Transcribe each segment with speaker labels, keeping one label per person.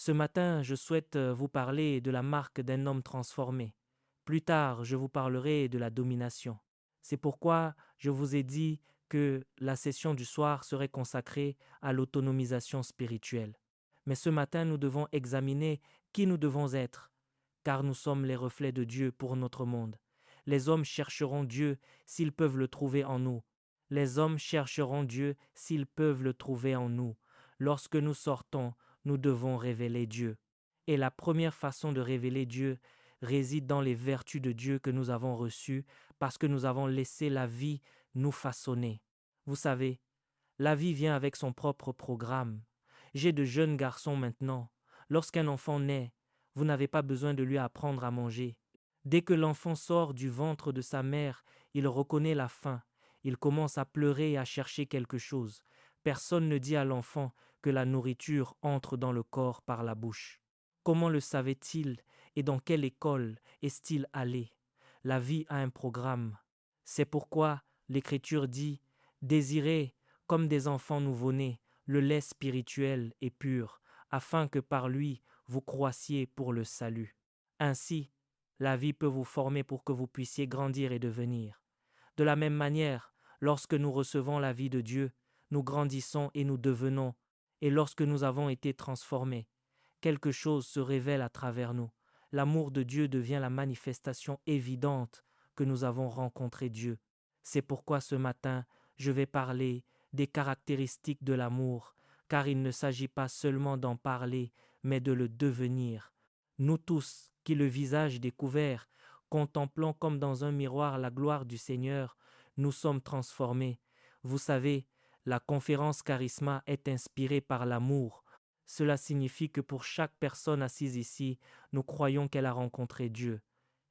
Speaker 1: Ce matin, je souhaite vous parler de la marque d'un homme transformé. Plus tard, je vous parlerai de la domination. C'est pourquoi je vous ai dit que la session du soir serait consacrée à l'autonomisation spirituelle. Mais ce matin, nous devons examiner qui nous devons être, car nous sommes les reflets de Dieu pour notre monde. Les hommes chercheront Dieu s'ils peuvent le trouver en nous. Les hommes chercheront Dieu s'ils peuvent le trouver en nous. Lorsque nous sortons, nous devons révéler Dieu. Et la première façon de révéler Dieu réside dans les vertus de Dieu que nous avons reçues parce que nous avons laissé la vie nous façonner. Vous savez, la vie vient avec son propre programme. J'ai de jeunes garçons maintenant. Lorsqu'un enfant naît, vous n'avez pas besoin de lui apprendre à manger. Dès que l'enfant sort du ventre de sa mère, il reconnaît la faim. Il commence à pleurer et à chercher quelque chose. Personne ne dit à l'enfant que la nourriture entre dans le corps par la bouche. Comment le savait-il et dans quelle école est-il allé? La vie a un programme. C'est pourquoi l'Écriture dit « Désirez, comme des enfants nouveau-nés, le lait spirituel et pur, afin que par lui vous croissiez pour le salut. » Ainsi, la vie peut vous former pour que vous puissiez grandir et devenir. De la même manière, lorsque nous recevons la vie de Dieu, nous grandissons et nous devenons, et lorsque nous avons été transformés, quelque chose se révèle à travers nous. L'amour de Dieu devient la manifestation évidente que nous avons rencontré Dieu. C'est pourquoi ce matin, je vais parler des caractéristiques de l'amour, car il ne s'agit pas seulement d'en parler, mais de le devenir. Nous tous, qui le visage découvert, contemplons comme dans un miroir la gloire du Seigneur, nous sommes transformés. Vous savez, la conférence Charisma est inspirée par l'amour. Cela signifie que pour chaque personne assise ici, nous croyons qu'elle a rencontré Dieu.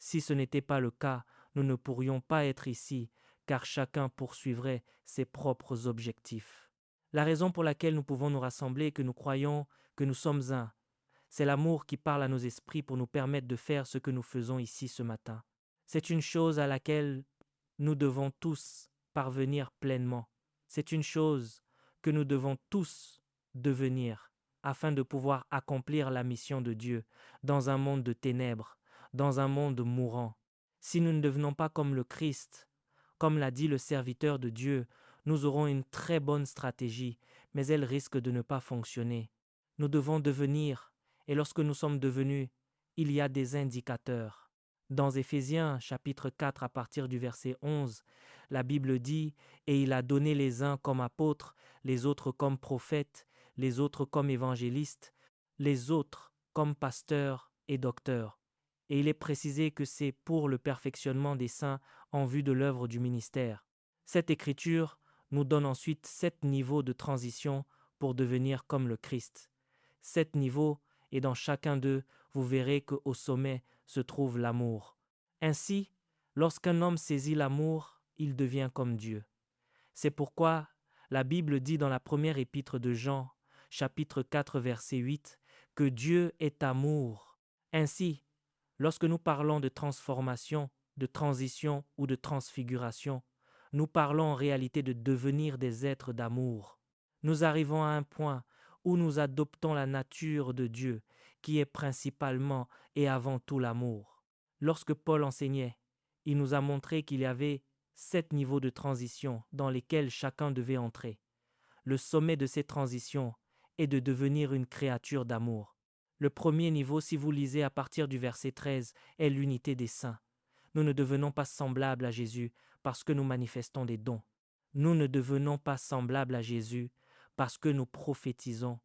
Speaker 1: Si ce n'était pas le cas, nous ne pourrions pas être ici, car chacun poursuivrait ses propres objectifs. La raison pour laquelle nous pouvons nous rassembler est que nous croyons que nous sommes un. C'est l'amour qui parle à nos esprits pour nous permettre de faire ce que nous faisons ici ce matin. C'est une chose à laquelle nous devons tous parvenir pleinement. C'est une chose que nous devons tous devenir afin de pouvoir accomplir la mission de Dieu dans un monde de ténèbres, dans un monde mourant. Si nous ne devenons pas comme le Christ, comme l'a dit le serviteur de Dieu, nous aurons une très bonne stratégie, mais elle risque de ne pas fonctionner. Nous devons devenir, et lorsque nous sommes devenus, il y a des indicateurs. Dans Éphésiens chapitre 4 à partir du verset 11, la Bible dit « Et il a donné les uns comme apôtres, les autres comme prophètes, les autres comme évangélistes, les autres comme pasteurs et docteurs. » Et il est précisé que c'est pour le perfectionnement des saints en vue de l'œuvre du ministère. Cette écriture nous donne ensuite 7 niveaux de transition pour devenir comme le Christ. 7 niveaux, et dans chacun d'eux, vous verrez qu'au sommet se trouve l'amour. Ainsi, lorsqu'un homme saisit l'amour, il devient comme Dieu. C'est pourquoi la Bible dit dans la première épître de Jean, chapitre 4, verset 8, que Dieu est amour. Ainsi, lorsque nous parlons de transformation, de transition ou de transfiguration, nous parlons en réalité de devenir des êtres d'amour. Nous arrivons à un point où nous adoptons la nature de Dieu, qui est principalement et avant tout l'amour. Lorsque Paul enseignait, il nous a montré qu'il y avait 7 niveaux de transition dans lesquels chacun devait entrer. Le sommet de ces transitions est de devenir une créature d'amour. Le premier niveau, si vous lisez à partir du verset 13, est l'unité des saints. Nous ne devenons pas semblables à Jésus parce que nous manifestons des dons. Nous ne devenons pas semblables à Jésus parce que nous prophétisons.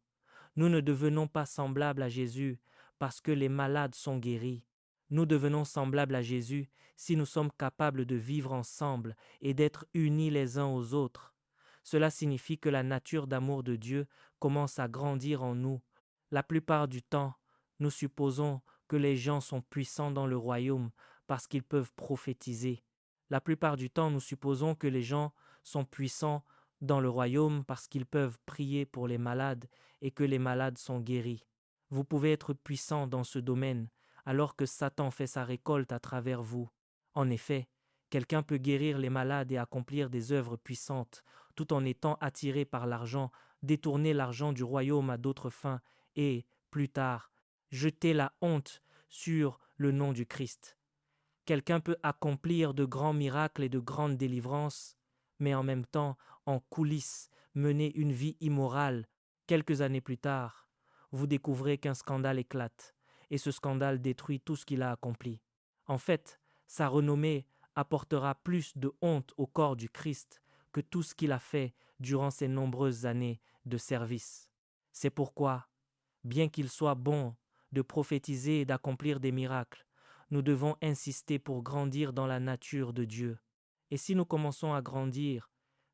Speaker 1: Nous ne devenons pas semblables à Jésus parce que les malades sont guéris. Nous devenons semblables à Jésus si nous sommes capables de vivre ensemble et d'être unis les uns aux autres. Cela signifie que la nature d'amour de Dieu commence à grandir en nous. La plupart du temps, nous supposons que les gens sont puissants dans le royaume parce qu'ils peuvent prophétiser. La plupart du temps, nous supposons que les gens sont puissants dans le royaume parce qu'ils peuvent prier pour les malades et que les malades sont guéris. Vous pouvez être puissant dans ce domaine alors que Satan fait sa récolte à travers vous. En effet, quelqu'un peut guérir les malades et accomplir des œuvres puissantes tout en étant attiré par l'argent, détourner l'argent du royaume à d'autres fins et, Plus tard, jetez la honte sur le nom du Christ. Quelqu'un peut accomplir de grands miracles et de grandes délivrances, mais en même temps, en coulisses, mener une vie immorale. Quelques années plus tard, vous découvrez qu'un scandale éclate, et ce scandale détruit tout ce qu'il a accompli. En fait, sa renommée apportera plus de honte au corps du Christ que tout ce qu'il a fait durant ces nombreuses années de service. C'est pourquoi, bien qu'il soit bon de prophétiser et d'accomplir des miracles, nous devons insister pour grandir dans la nature de Dieu. Et si nous commençons à grandir,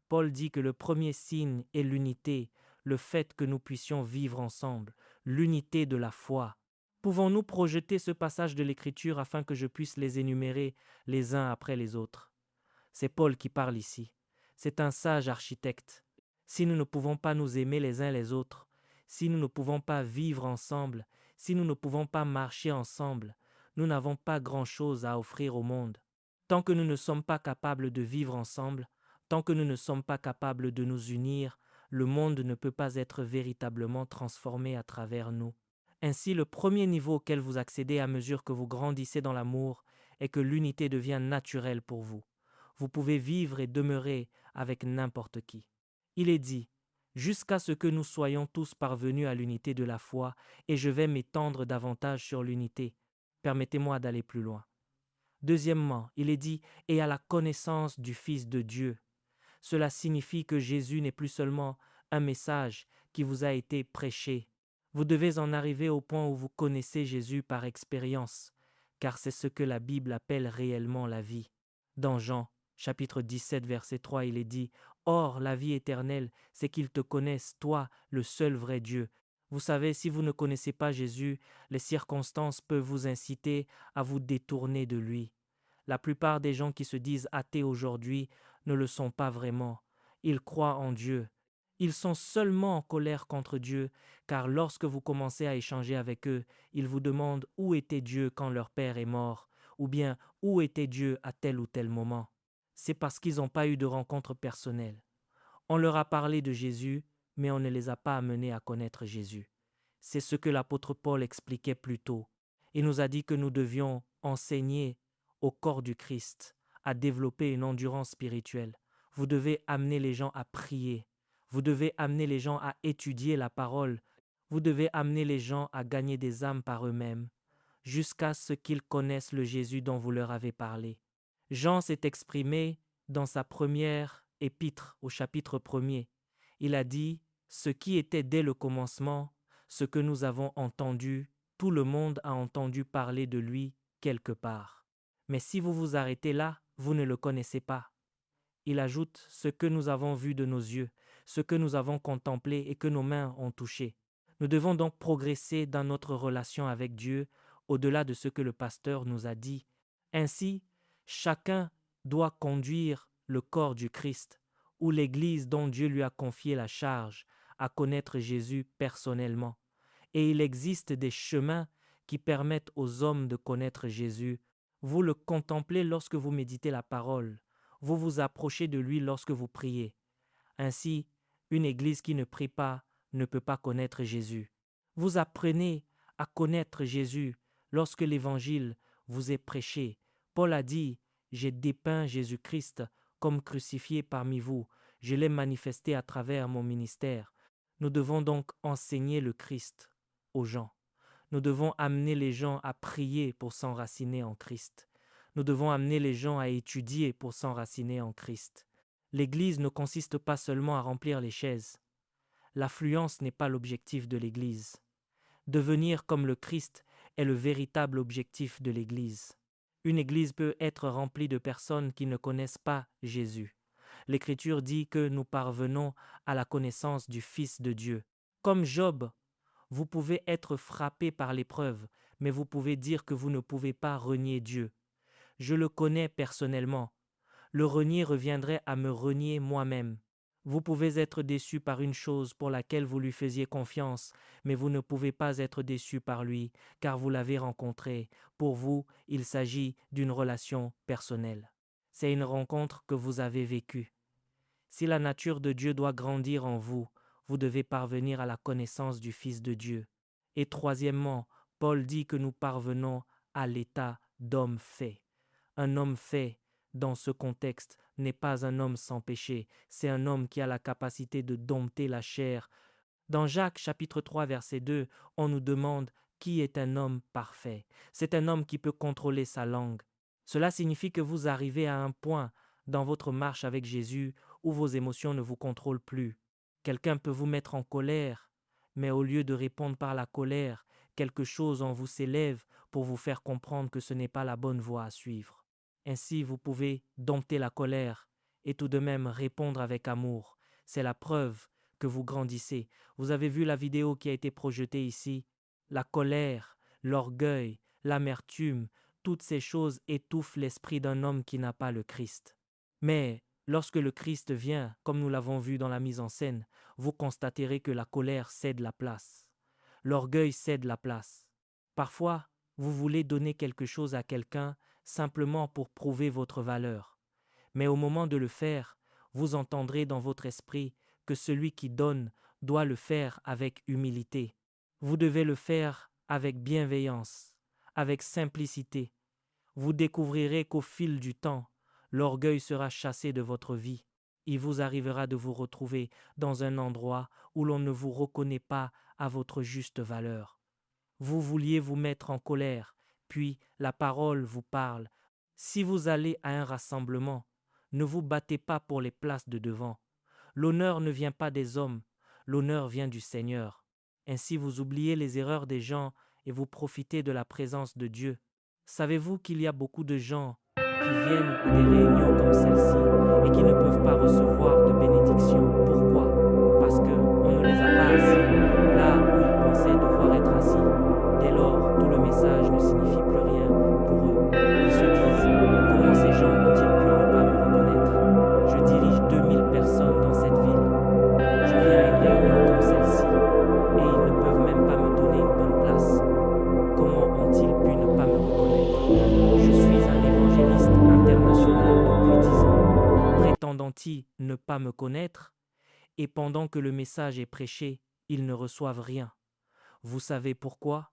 Speaker 1: Paul dit que le premier signe est l'unité, le fait que nous puissions vivre ensemble, l'unité de la foi. Pouvons-nous projeter ce passage de l'Écriture afin que je puisse les énumérer les uns après les autres? C'est Paul qui parle ici. C'est un sage architecte. Si nous ne pouvons pas nous aimer les uns les autres, si nous ne pouvons pas vivre ensemble, si nous ne pouvons pas marcher ensemble, nous n'avons pas grand-chose à offrir au monde. Tant que nous ne sommes pas capables de vivre ensemble, tant que nous ne sommes pas capables de nous unir, le monde ne peut pas être véritablement transformé à travers nous. Ainsi, le premier niveau auquel vous accédez à mesure que vous grandissez dans l'amour est que l'unité devient naturelle pour vous. Vous pouvez vivre et demeurer avec n'importe qui. Il est dit, jusqu'à ce que nous soyons tous parvenus à l'unité de la foi, et je vais m'étendre davantage sur l'unité. Permettez-moi d'aller plus loin. Deuxièmement, il est dit, et à la connaissance du Fils de Dieu. Cela signifie que Jésus n'est plus seulement un message qui vous a été prêché. Vous devez en arriver au point où vous connaissez Jésus par expérience, car c'est ce que la Bible appelle réellement la vie. Dans Jean, chapitre 17, verset 3, il est dit « Or, la vie éternelle, c'est qu'ils te connaissent, toi, le seul vrai Dieu. » Vous savez, si vous ne connaissez pas Jésus, les circonstances peuvent vous inciter à vous détourner de lui. La plupart des gens qui se disent athées aujourd'hui ne le sont pas vraiment. Ils croient en Dieu. Ils sont seulement en colère contre Dieu, car lorsque vous commencez à échanger avec eux, ils vous demandent où était Dieu quand leur père est mort, ou bien où était Dieu à tel ou tel moment. C'est parce qu'ils n'ont pas eu de rencontre personnelle. On leur a parlé de Jésus, mais on ne les a pas amenés à connaître Jésus. C'est ce que l'apôtre Paul expliquait plus tôt. Il nous a dit que nous devions enseigner au corps du Christ à développer une endurance spirituelle. Vous devez amener les gens à prier. Vous devez amener les gens à étudier la parole. Vous devez amener les gens à gagner des âmes par eux-mêmes, jusqu'à ce qu'ils connaissent le Jésus dont vous leur avez parlé. Jean s'est exprimé dans sa première épître au chapitre 1er. Il a dit « Ce qui était dès le commencement, ce que nous avons entendu, tout le monde a entendu parler de lui quelque part. Mais si vous vous arrêtez là, vous ne le connaissez pas. » Il ajoute « Ce que nous avons vu de nos yeux, ce que nous avons contemplé et que nos mains ont touché. » Nous devons donc progresser dans notre relation avec Dieu au-delà de ce que le pasteur nous a dit. Ainsi, chacun doit conduire le corps du Christ, ou l'Église dont Dieu lui a confié la charge, à connaître Jésus personnellement. Et il existe des chemins qui permettent aux hommes de connaître Jésus. Vous le contemplez lorsque vous méditez la parole. Vous vous approchez de lui lorsque vous priez. Ainsi, une Église qui ne prie pas ne peut pas connaître Jésus. Vous apprenez à connaître Jésus lorsque l'Évangile vous est prêché. Paul a dit « J'ai dépeint Jésus-Christ comme crucifié parmi vous. Je l'ai manifesté à travers mon ministère. » Nous devons donc enseigner le Christ aux gens. Nous devons amener les gens à prier pour s'enraciner en Christ. Nous devons amener les gens à étudier pour s'enraciner en Christ. L'Église ne consiste pas seulement à remplir les chaises. L'affluence n'est pas l'objectif de l'Église. Devenir comme le Christ est le véritable objectif de l'Église. Une Église peut être remplie de personnes qui ne connaissent pas Jésus. L'Écriture dit que nous parvenons à la connaissance du Fils de Dieu. Comme Job, vous pouvez être frappé par l'épreuve, mais vous pouvez dire que vous ne pouvez pas renier Dieu. Je le connais personnellement. Le renier reviendrait à me renier moi-même. Vous pouvez être déçu par une chose pour laquelle vous lui faisiez confiance, mais vous ne pouvez pas être déçu par lui, car vous l'avez rencontré. Pour vous, il s'agit d'une relation personnelle. C'est une rencontre que vous avez vécue. Si la nature de Dieu doit grandir en vous, vous devez parvenir à la connaissance du Fils de Dieu. Et troisièmement, Paul dit que nous parvenons à l'état d'homme fait. Un homme fait, dans ce contexte, n'est pas un homme sans péché, c'est un homme qui a la capacité de dompter la chair. Dans Jacques chapitre 3 verset 2, on nous demande qui est un homme parfait. C'est un homme qui peut contrôler sa langue. Cela signifie que vous arrivez à un point dans votre marche avec Jésus où vos émotions ne vous contrôlent plus. Quelqu'un peut vous mettre en colère, mais au lieu de répondre par la colère, quelque chose en vous s'élève pour vous faire comprendre que ce n'est pas la bonne voie à suivre. Ainsi, vous pouvez dompter la colère et tout de même répondre avec amour. C'est la preuve que vous grandissez. Vous avez vu la vidéo qui a été projetée ici. La colère, l'orgueil, l'amertume, toutes ces choses étouffent l'esprit d'un homme qui n'a pas le Christ. Mais lorsque le Christ vient, comme nous l'avons vu dans la mise en scène, vous constaterez que la colère cède la place. L'orgueil cède la place. Parfois, vous voulez donner quelque chose à quelqu'un simplement pour prouver votre valeur. Mais au moment de le faire, vous entendrez dans votre esprit que celui qui donne doit le faire avec humilité. Vous devez le faire avec bienveillance, avec simplicité. Vous découvrirez qu'au fil du temps, l'orgueil sera chassé de votre vie. Il vous arrivera de vous retrouver dans un endroit où l'on ne vous reconnaît pas à votre juste valeur. Vous vouliez vous mettre en colère, puis la parole vous parle. Si vous allez à un rassemblement, ne vous battez pas pour les places de devant. L'honneur ne vient pas des hommes, l'honneur vient du Seigneur. Ainsi vous oubliez les erreurs des gens et vous profitez de la présence de Dieu. Savez-vous qu'il y a beaucoup de gens qui viennent à des réunions comme celle-ci et qui ne peuvent pas recevoir de bénédiction? Pourquoi? Parce qu'on ne les a pas assis là où ils pensaient devoir être assis. Dès lors, tout le message ne signifie plus rien pour eux. Ils se disent, comment ces gens ont-ils pu ne pas me reconnaître? Je dirige 2000 personnes dans cette ville. Je viens à une réunion comme celle-ci et ils ne peuvent même pas me donner une bonne place. Comment ont-ils pu ne pas me reconnaître? Je suis un évangéliste international depuis 10 ans. Prétendant-ils ne pas me connaître? Et pendant que le message est prêché, ils ne reçoivent rien. Vous savez pourquoi?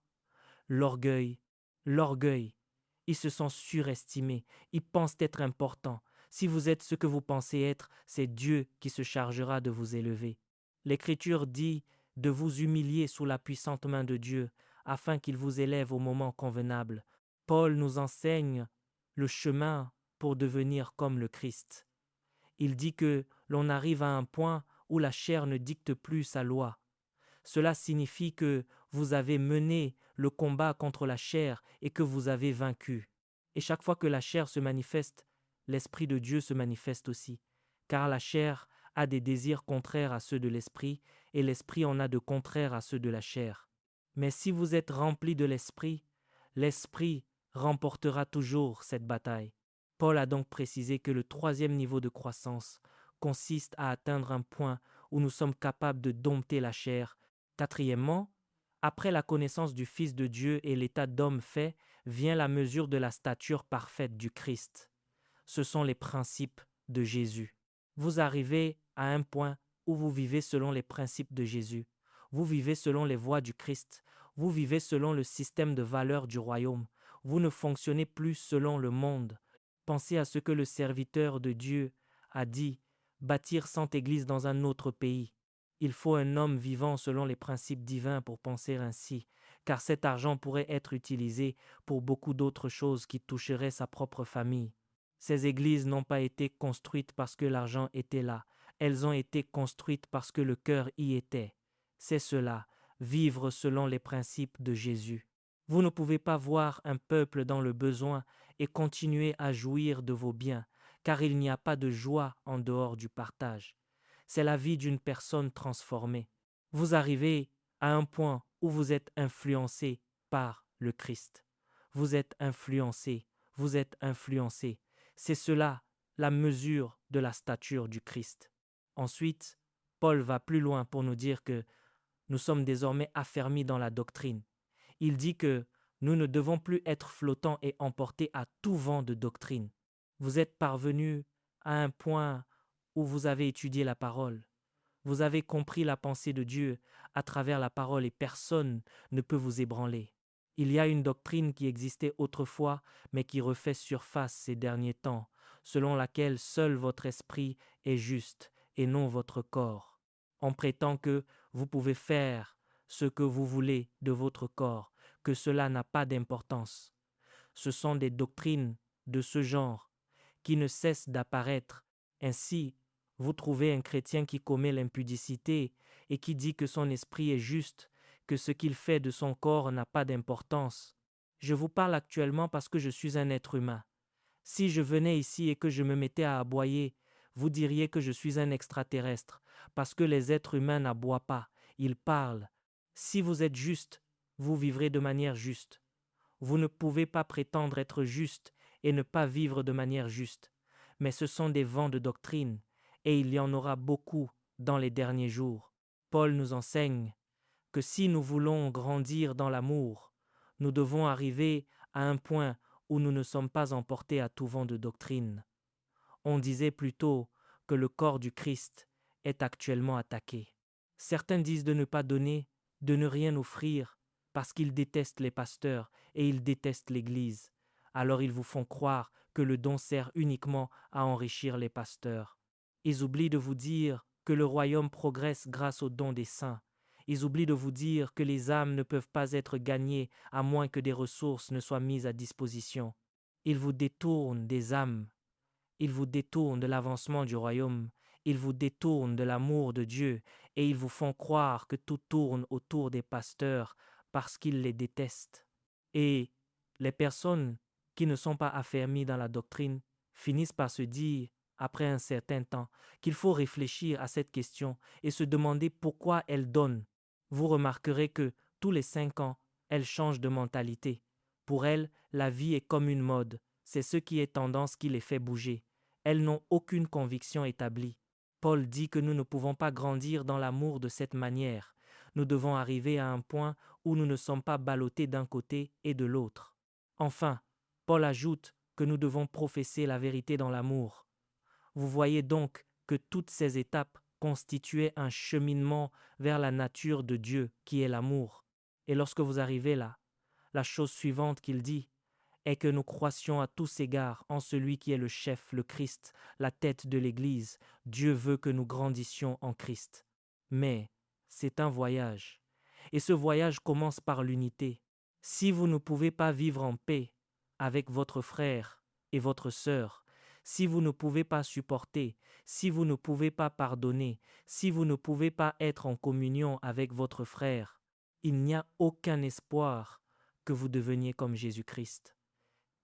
Speaker 1: L'orgueil. L'orgueil. Ils se sont surestimés. Ils pensent être importants. Si vous êtes ce que vous pensez être, c'est Dieu qui se chargera de vous élever. L'Écriture dit de vous humilier sous la puissante main de Dieu, afin qu'il vous élève au moment convenable. Paul nous enseigne le chemin pour devenir comme le Christ. Il dit que l'on arrive à un point où la chair ne dicte plus sa loi. Cela signifie que vous avez mené le combat contre la chair et que vous avez vaincu. Et chaque fois que la chair se manifeste, l'Esprit de Dieu se manifeste aussi. Car la chair a des désirs contraires à ceux de l'Esprit et l'Esprit en a de contraires à ceux de la chair. Mais si vous êtes remplis de l'Esprit remportera toujours cette bataille. Paul a donc précisé que le troisième niveau de croissance consiste à atteindre un point où nous sommes capables de dompter la chair. Quatrièmement, après la connaissance du Fils de Dieu et l'état d'homme fait, vient la mesure de la stature parfaite du Christ. Ce sont les principes de Jésus. Vous arrivez à un point où vous vivez selon les principes de Jésus. Vous vivez selon les voies du Christ. Vous vivez selon le système de valeurs du royaume. Vous ne fonctionnez plus selon le monde. Pensez à ce que le serviteur de Dieu a dit, bâtir 100 églises dans un autre pays. Il faut un homme vivant selon les principes divins pour penser ainsi, car cet argent pourrait être utilisé pour beaucoup d'autres choses qui toucheraient sa propre famille. Ces églises n'ont pas été construites parce que l'argent était là, elles ont été construites parce que le cœur y était. C'est cela, vivre selon les principes de Jésus. Vous ne pouvez pas voir un peuple dans le besoin et continuer à jouir de vos biens, car il n'y a pas de joie en dehors du partage. C'est la vie d'une personne transformée. Vous arrivez à un point où vous êtes influencé par le Christ. Vous êtes influencé, vous êtes influencé. C'est cela, la mesure de la stature du Christ. Ensuite, Paul va plus loin pour nous dire que nous sommes désormais affermis dans la doctrine. Il dit que nous ne devons plus être flottants et emportés à tout vent de doctrine. Vous êtes parvenus à un point où vous avez étudié la parole. Vous avez compris la pensée de Dieu à travers la parole et personne ne peut vous ébranler. Il y a une doctrine qui existait autrefois, mais qui refait surface ces derniers temps, selon laquelle seul votre esprit est juste et non votre corps. On prétend que vous pouvez faire ce que vous voulez de votre corps, que cela n'a pas d'importance. Ce sont des doctrines de ce genre qui ne cessent d'apparaître. Ainsi, vous trouvez un chrétien qui commet l'impudicité et qui dit que son esprit est juste, que ce qu'il fait de son corps n'a pas d'importance. Je vous parle actuellement parce que je suis un être humain. Si je venais ici et que je me mettais à aboyer, vous diriez que je suis un extraterrestre, parce que les êtres humains n'aboient pas, ils parlent. Si vous êtes juste, vous vivrez de manière juste. Vous ne pouvez pas prétendre être juste et ne pas vivre de manière juste. Mais ce sont des vents de doctrine, et il y en aura beaucoup dans les derniers jours. Paul nous enseigne que si nous voulons grandir dans l'amour, nous devons arriver à un point où nous ne sommes pas emportés à tout vent de doctrine. On disait plutôt que le corps du Christ est actuellement attaqué. Certains disent de ne pas donner, de ne rien offrir, parce qu'ils détestent les pasteurs et ils détestent l'Église. Alors ils vous font croire que le don sert uniquement à enrichir les pasteurs. Ils oublient de vous dire que le royaume progresse grâce au don des saints. Ils oublient de vous dire que les âmes ne peuvent pas être gagnées à moins que des ressources ne soient mises à disposition. Ils vous détournent des âmes. Ils vous détournent de l'avancement du royaume, ils vous détournent de l'amour de Dieu et ils vous font croire que tout tourne autour des pasteurs parce qu'ils les détestent. Et les personnes qui ne sont pas affermies dans la doctrine finissent par se dire, après un certain temps, qu'il faut réfléchir à cette question et se demander pourquoi elles donnent. Vous remarquerez que tous les 5 ans, elles changent de mentalité. Pour elles, la vie est comme une mode, c'est ce qui est tendance qui les fait bouger. Elles n'ont aucune conviction établie. Paul dit que nous ne pouvons pas grandir dans l'amour de cette manière. Nous devons arriver à un point où nous ne sommes pas ballottés d'un côté et de l'autre. Enfin, Paul ajoute que nous devons professer la vérité dans l'amour. Vous voyez donc que toutes ces étapes constituaient un cheminement vers la nature de Dieu qui est l'amour. Et lorsque vous arrivez là, la chose suivante qu'il dit est que nous croissions à tous égards en celui qui est le chef, le Christ, la tête de l'Église. Dieu veut que nous grandissions en Christ. Mais c'est un voyage. Et ce voyage commence par l'unité. Si vous ne pouvez pas vivre en paix avec votre frère et votre sœur, si vous ne pouvez pas supporter, si vous ne pouvez pas pardonner, si vous ne pouvez pas être en communion avec votre frère, il n'y a aucun espoir que vous deveniez comme Jésus-Christ.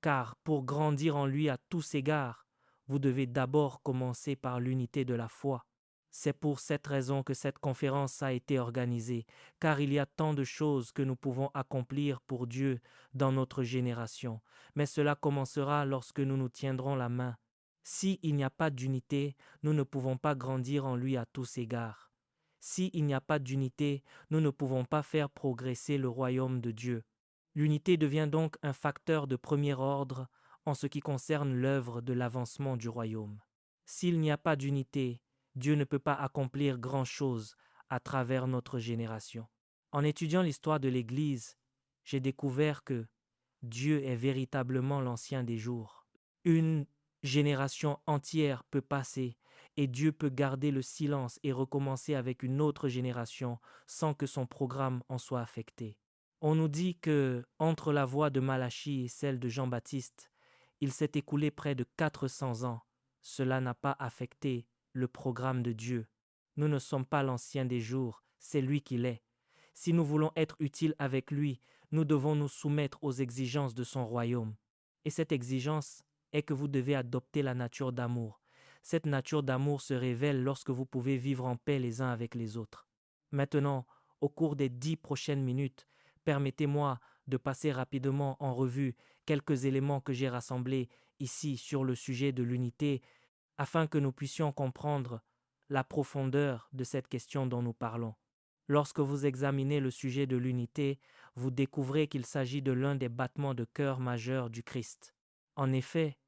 Speaker 1: Car pour grandir en lui à tous égards, vous devez d'abord commencer par l'unité de la foi. C'est pour cette raison que cette conférence a été organisée, car il y a tant de choses que nous pouvons accomplir pour Dieu dans notre génération, mais cela commencera lorsque nous nous tiendrons la main. S'il n'y a pas d'unité, nous ne pouvons pas grandir en lui à tous égards. S'il n'y a pas d'unité, nous ne pouvons pas faire progresser le royaume de Dieu. L'unité devient donc un facteur de premier ordre en ce qui concerne l'œuvre de l'avancement du royaume. S'il n'y a pas d'unité, Dieu ne peut pas accomplir grand-chose à travers notre génération. En étudiant l'histoire de l'Église, j'ai découvert que Dieu est véritablement l'ancien des jours. Une génération entière peut passer et Dieu peut garder le silence et recommencer avec une autre génération sans que son programme en soit affecté. On nous dit que, entre la voix de Malachie et celle de Jean-Baptiste, il s'est écoulé près de 400 ans. Cela n'a pas affecté le programme de Dieu. Nous ne sommes pas l'ancien des jours, c'est lui qui l'est. Si nous voulons être utiles avec lui, nous devons nous soumettre aux exigences de son royaume. Et cette exigence est que vous devez adopter la nature d'amour. Cette nature d'amour se révèle lorsque vous pouvez vivre en paix les uns avec les autres. Maintenant, au cours des 10 prochaines minutes, permettez-moi de passer rapidement en revue quelques éléments que j'ai rassemblés ici sur le sujet de l'unité afin que nous puissions comprendre la profondeur de cette question dont nous parlons. Lorsque vous examinez le sujet de l'unité, vous découvrez qu'il s'agit de l'un des battements de cœur majeurs du Christ. En effet,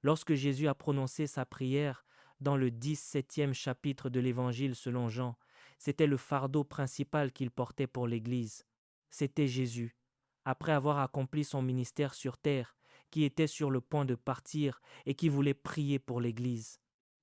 Speaker 1: lorsque Jésus a prononcé sa prière dans le 17e chapitre de l'Évangile selon Jean, C'était le fardeau principal qu'il portait pour l'Église. C'était Jésus, après avoir accompli son ministère sur terre, qui était sur le point de partir et qui voulait prier pour l'Église.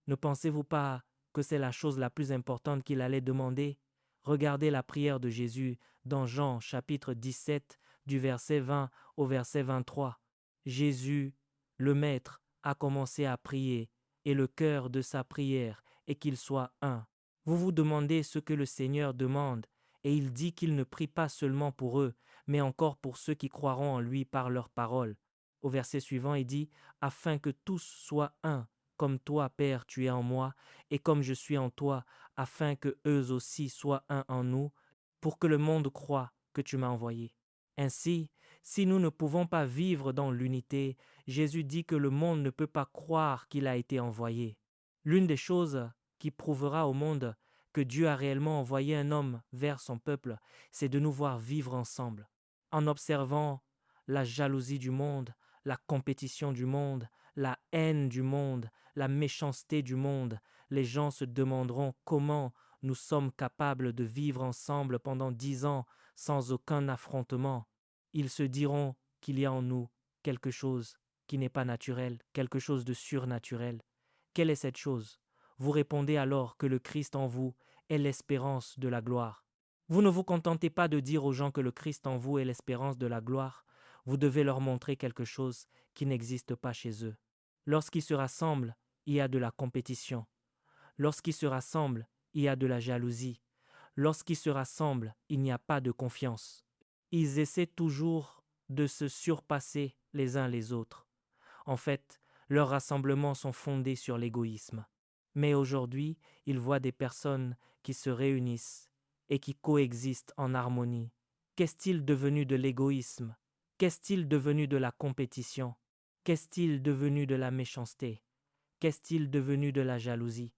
Speaker 1: Ne pensez-vous pas que c'est la chose la plus importante qu'il allait demander? Regardez la prière de Jésus dans Jean chapitre 17 du verset 20 au verset 23. Jésus, le Maître, a commencé à prier et le cœur de sa prière est qu'il soit un. Vous vous demandez ce que le Seigneur demande et il dit qu'il ne prie pas seulement pour eux, mais encore pour ceux qui croiront en lui par leur parole. Au verset suivant, il dit « Afin que tous soient un, comme toi, Père, tu es en moi, et comme je suis en toi, afin que eux aussi soient un en nous, pour que le monde croie que tu m'as envoyé. » Ainsi, si nous ne pouvons pas vivre dans l'unité, Jésus dit que le monde ne peut pas croire qu'il a été envoyé. L'une des choses qui prouvera au monde que Dieu a réellement envoyé un homme vers son peuple, c'est de nous voir vivre ensemble. En observant la jalousie du monde, la compétition du monde, la haine du monde, la méchanceté du monde, les gens se demanderont comment nous sommes capables de vivre ensemble pendant 10 ans sans aucun affrontement. Ils se diront qu'il y a en nous quelque chose qui n'est pas naturel, quelque chose de surnaturel. Quelle est cette chose? Vous répondez alors que le Christ en vous est l'espérance de la gloire. Vous ne vous contentez pas de dire aux gens que le Christ en vous est l'espérance de la gloire, vous devez leur montrer quelque chose qui n'existe pas chez eux. Lorsqu'ils se rassemblent, il y a de la compétition. Lorsqu'ils se rassemblent, il y a de la jalousie. Lorsqu'ils se rassemblent, il n'y a pas de confiance. Ils essaient toujours de se surpasser les uns les autres. En fait, leurs rassemblements sont fondés sur l'égoïsme. Mais aujourd'hui, ils voient des personnes qui se réunissent et qui coexistent en harmonie. Qu'est-il devenu de l'égoïsme? Qu'est-il devenu de la compétition? Qu'est-il devenu de la méchanceté? Qu'est-il devenu de la jalousie?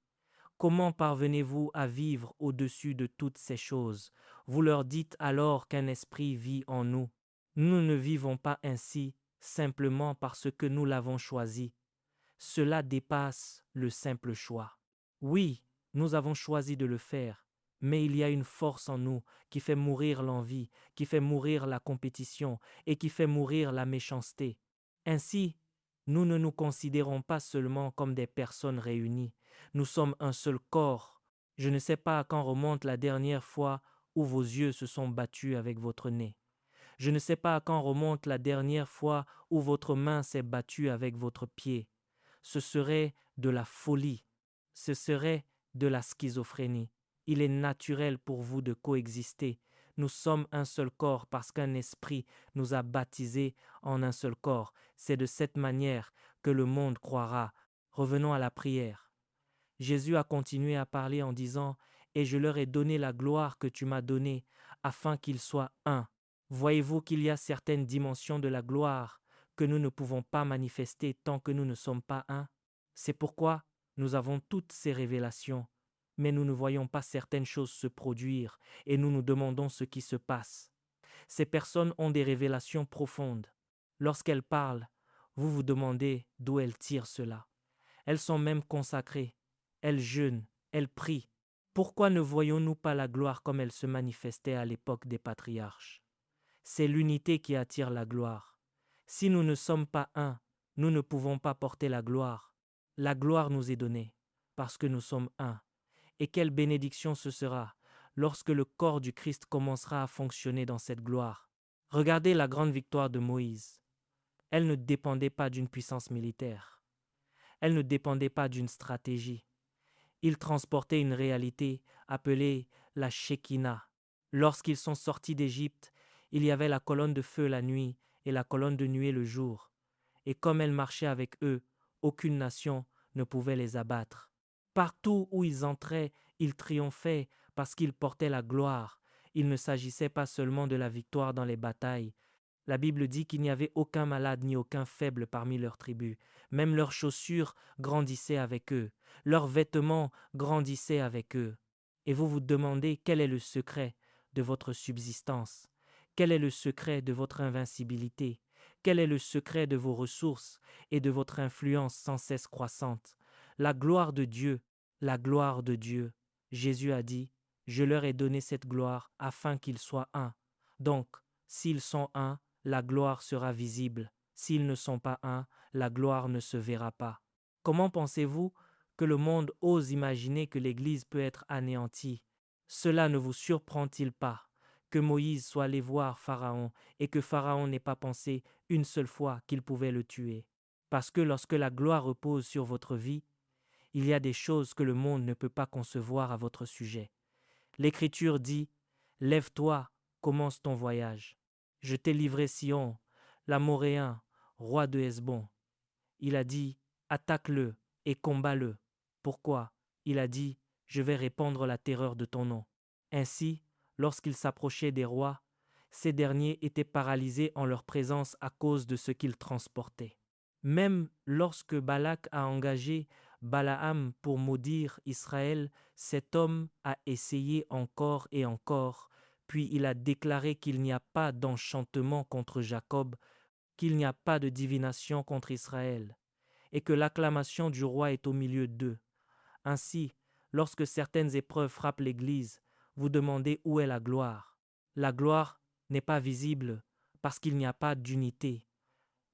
Speaker 1: Comment parvenez-vous à vivre au-dessus de toutes ces choses? Vous leur dites alors qu'un esprit vit en nous. Nous ne vivons pas ainsi simplement parce que nous l'avons choisi. Cela dépasse le simple choix. Oui, nous avons choisi de le faire, mais il y a une force en nous qui fait mourir l'envie, qui fait mourir la compétition et qui fait mourir la méchanceté. Ainsi, nous ne nous considérons pas seulement comme des personnes réunies, nous sommes un seul corps. Je ne sais pas à quand remonte la dernière fois où vos yeux se sont battus avec votre nez. Je ne sais pas à quand remonte la dernière fois où votre main s'est battue avec votre pied. Ce serait de la folie, ce serait de la schizophrénie. Il est naturel pour vous de coexister. Nous sommes un seul corps parce qu'un esprit nous a baptisés en un seul corps. C'est de cette manière que le monde croira. Revenons à la prière. Jésus a continué à parler en disant « Et je leur ai donné la gloire que tu m'as donnée, afin qu'ils soient un. » Voyez-vous qu'il y a certaines dimensions de la gloire que nous ne pouvons pas manifester tant que nous ne sommes pas un? C'est pourquoi nous avons toutes ces révélations, mais nous ne voyons pas certaines choses se produire et nous nous demandons ce qui se passe. Ces personnes ont des révélations profondes. Lorsqu'elles parlent, vous vous demandez d'où elles tirent cela. Elles sont même consacrées. Elles jeûnent, elles prient. Pourquoi ne voyons-nous pas la gloire comme elle se manifestait à l'époque des patriarches? C'est l'unité qui attire la gloire. Si nous ne sommes pas un, nous ne pouvons pas porter la gloire. La gloire nous est donnée parce que nous sommes un. Et quelle bénédiction ce sera lorsque le corps du Christ commencera à fonctionner dans cette gloire. Regardez la grande victoire de Moïse. Elle ne dépendait pas d'une puissance militaire. Elle ne dépendait pas d'une stratégie. Il transportait une réalité appelée la Shekinah. Lorsqu'ils sont sortis d'Égypte, il y avait la colonne de feu la nuit et la colonne de nuée le jour. Et comme elle marchait avec eux, aucune nation ne pouvait les abattre. Partout où ils entraient, ils triomphaient parce qu'ils portaient la gloire. Il ne s'agissait pas seulement de la victoire dans les batailles. La Bible dit qu'il n'y avait aucun malade ni aucun faible parmi leurs tribus. Même leurs chaussures grandissaient avec eux. Leurs vêtements grandissaient avec eux. Et vous vous demandez quel est le secret de votre subsistance? Quel est le secret de votre invincibilité? Quel est le secret de vos ressources et de votre influence sans cesse croissante? La gloire de Dieu, la gloire de Dieu. Jésus a dit, Je leur ai donné cette gloire afin qu'ils soient un. Donc, s'ils sont un, la gloire sera visible. S'ils ne sont pas un, la gloire ne se verra pas. Comment pensez-vous que le monde ose imaginer que l'Église peut être anéantie? Cela ne vous surprend-il pas que Moïse soit allé voir Pharaon et que Pharaon n'ait pas pensé une seule fois qu'il pouvait le tuer? Parce que lorsque la gloire repose sur votre vie, il y a des choses que le monde ne peut pas concevoir à votre sujet. L'Écriture dit « Lève-toi, commence ton voyage. Je t'ai livré Sion, l'Amoréen, roi de Hesbon. » Il a dit « Attaque-le et combat-le. » Pourquoi? Il a dit « Je vais répandre la terreur de ton nom. » Ainsi, lorsqu'il s'approchait des rois, ces derniers étaient paralysés en leur présence à cause de ce qu'ils transportaient. Même lorsque Balak a engagé Balaam pour maudire Israël, cet homme a essayé encore et encore, puis il a déclaré qu'il n'y a pas d'enchantement contre Jacob, qu'il n'y a pas de divination contre Israël, et que l'acclamation du roi est au milieu d'eux. Ainsi, lorsque certaines épreuves frappent l'Église, vous demandez où est la gloire. La gloire n'est pas visible parce qu'il n'y a pas d'unité.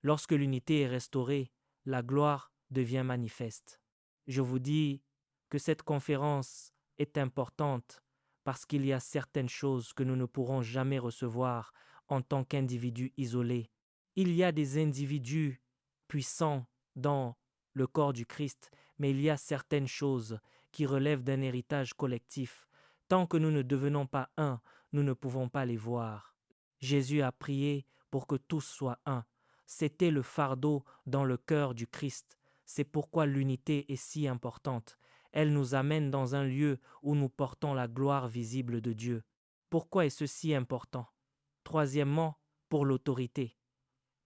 Speaker 1: Lorsque l'unité est restaurée, la gloire devient manifeste. Je vous dis que cette conférence est importante parce qu'il y a certaines choses que nous ne pourrons jamais recevoir en tant qu'individus isolés. Il y a des individus puissants dans le corps du Christ, mais il y a certaines choses qui relèvent d'un héritage collectif. Tant que nous ne devenons pas un, nous ne pouvons pas les voir. Jésus a prié pour que tous soient un. C'était le fardeau dans le cœur du Christ. C'est pourquoi l'unité est si importante. Elle nous amène dans un lieu où nous portons la gloire visible de Dieu. Pourquoi est ceci important? Troisièmement, pour l'autorité.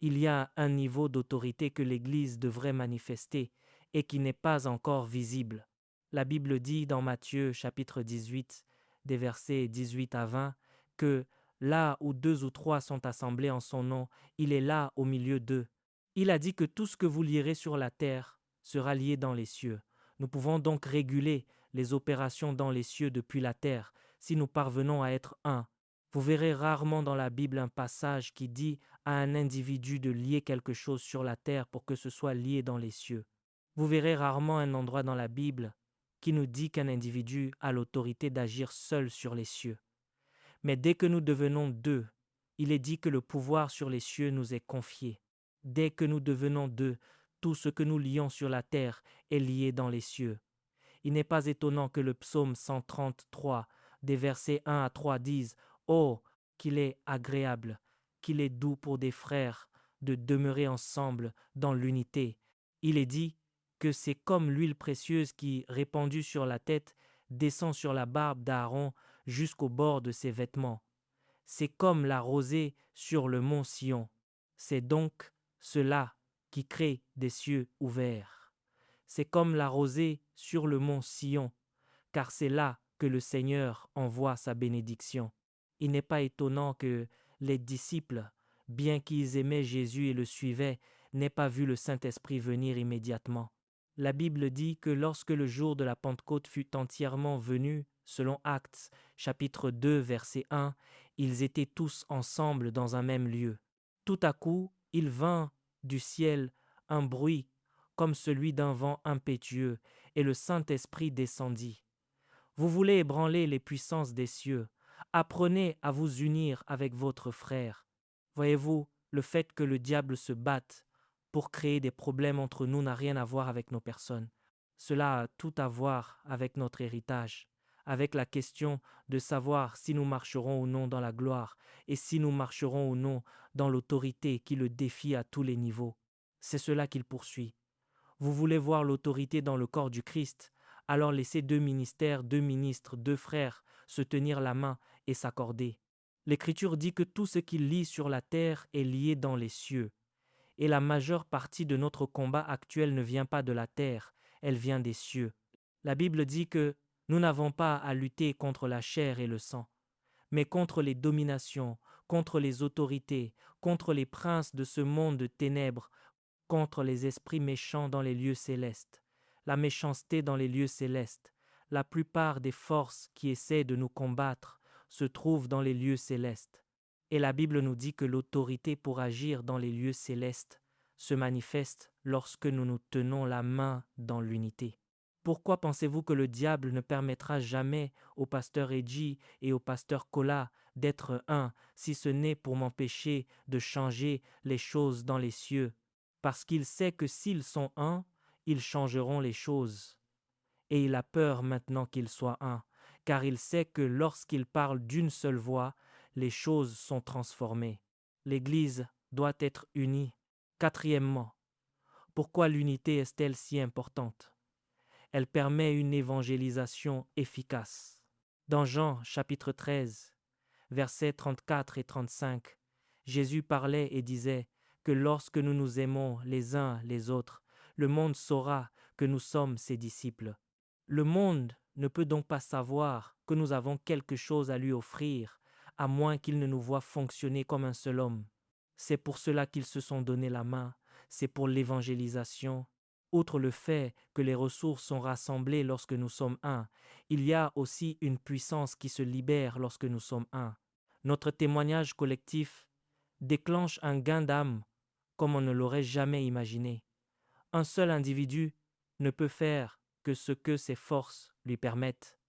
Speaker 1: Il y a un niveau d'autorité que l'Église devrait manifester et qui n'est pas encore visible. La Bible dit dans Matthieu chapitre 18, des versets 18 à 20, que là où 2 ou 3 sont assemblés en son nom, il est là au milieu d'eux. Il a dit que tout ce que vous lierez sur la terre sera lié dans les cieux. Nous pouvons donc réguler les opérations dans les cieux depuis la terre si nous parvenons à être un. Vous verrez rarement dans la Bible un passage qui dit à un individu de lier quelque chose sur la terre pour que ce soit lié dans les cieux. Vous verrez rarement un endroit dans la Bible qui nous dit qu'un individu a l'autorité d'agir seul sur les cieux. Mais dès que nous devenons deux, il est dit que le pouvoir sur les cieux nous est confié. Dès que nous devenons deux, tout ce que nous lions sur la terre est lié dans les cieux. Il n'est pas étonnant que le psaume 133, des versets 1 à 3 dise « Oh, qu'il est agréable, qu'il est doux pour des frères de demeurer ensemble dans l'unité. » Il est dit que c'est comme l'huile précieuse qui, répandue sur la tête, descend sur la barbe d'Aaron jusqu'au bord de ses vêtements. C'est comme la rosée sur le mont Sion. C'est donc cela qui crée des cieux ouverts. C'est comme la rosée sur le mont Sion, car c'est là que le Seigneur envoie sa bénédiction. Il n'est pas étonnant que les disciples, bien qu'ils aimaient Jésus et le suivaient, n'aient pas vu le Saint-Esprit venir immédiatement. La Bible dit que lorsque le jour de la Pentecôte fut entièrement venu, selon Actes chapitre 2 verset 1, ils étaient tous ensemble dans un même lieu. Tout à coup, il vint du ciel un bruit comme celui d'un vent impétueux, et le Saint-Esprit descendit. Vous voulez ébranler les puissances des cieux. Apprenez à vous unir avec votre frère. Voyez-vous, le fait que le diable se batte pour créer des problèmes entre nous n'a rien à voir avec nos personnes. Cela a tout à voir avec notre héritage, avec la question de savoir si nous marcherons ou non dans la gloire et si nous marcherons ou non dans l'autorité qui le défie à tous les niveaux. C'est cela qu'il poursuit. Vous voulez voir l'autorité dans le corps du Christ, alors laissez deux ministères, deux ministres, deux frères se tenir la main et s'accorder. L'Écriture dit que tout ce qui lie sur la terre est lié dans les cieux. Et la majeure partie de notre combat actuel ne vient pas de la terre, elle vient des cieux. La Bible dit que nous n'avons pas à lutter contre la chair et le sang, mais contre les dominations, contre les autorités, contre les princes de ce monde de ténèbres, contre les esprits méchants dans les lieux célestes. La méchanceté dans les lieux célestes, La plupart des forces qui essaient de nous combattre se trouvent dans les lieux célestes. Et la Bible nous dit que l'autorité pour agir dans les lieux célestes se manifeste lorsque nous nous tenons la main dans l'unité. Pourquoi pensez-vous que le diable ne permettra jamais au pasteur Edgy et au pasteur Kola d'être un, si ce n'est pour m'empêcher de changer les choses dans les cieux? Parce qu'il sait que s'ils sont un, ils changeront les choses. Et il a peur maintenant qu'ils soient un, car il sait que lorsqu'il parle d'une seule voix, les choses sont transformées. L'Église doit être unie. Quatrièmement, pourquoi l'unité est-elle si importante? Elle permet une évangélisation efficace. Dans Jean chapitre 13, versets 34 et 35, Jésus parlait et disait que lorsque nous nous aimons les uns les autres, le monde saura que nous sommes ses disciples. Le monde ne peut donc pas savoir que nous avons quelque chose à lui offrir, à moins qu'il ne nous voie fonctionner comme un seul homme. C'est pour cela qu'ils se sont donné la main, c'est pour l'évangélisation. Outre le fait que les ressources sont rassemblées lorsque nous sommes un, il y a aussi une puissance qui se libère lorsque nous sommes un. Notre témoignage collectif déclenche un gain d'âme comme on ne l'aurait jamais imaginé. Un seul individu ne peut faire que ce que ses forces lui permettent,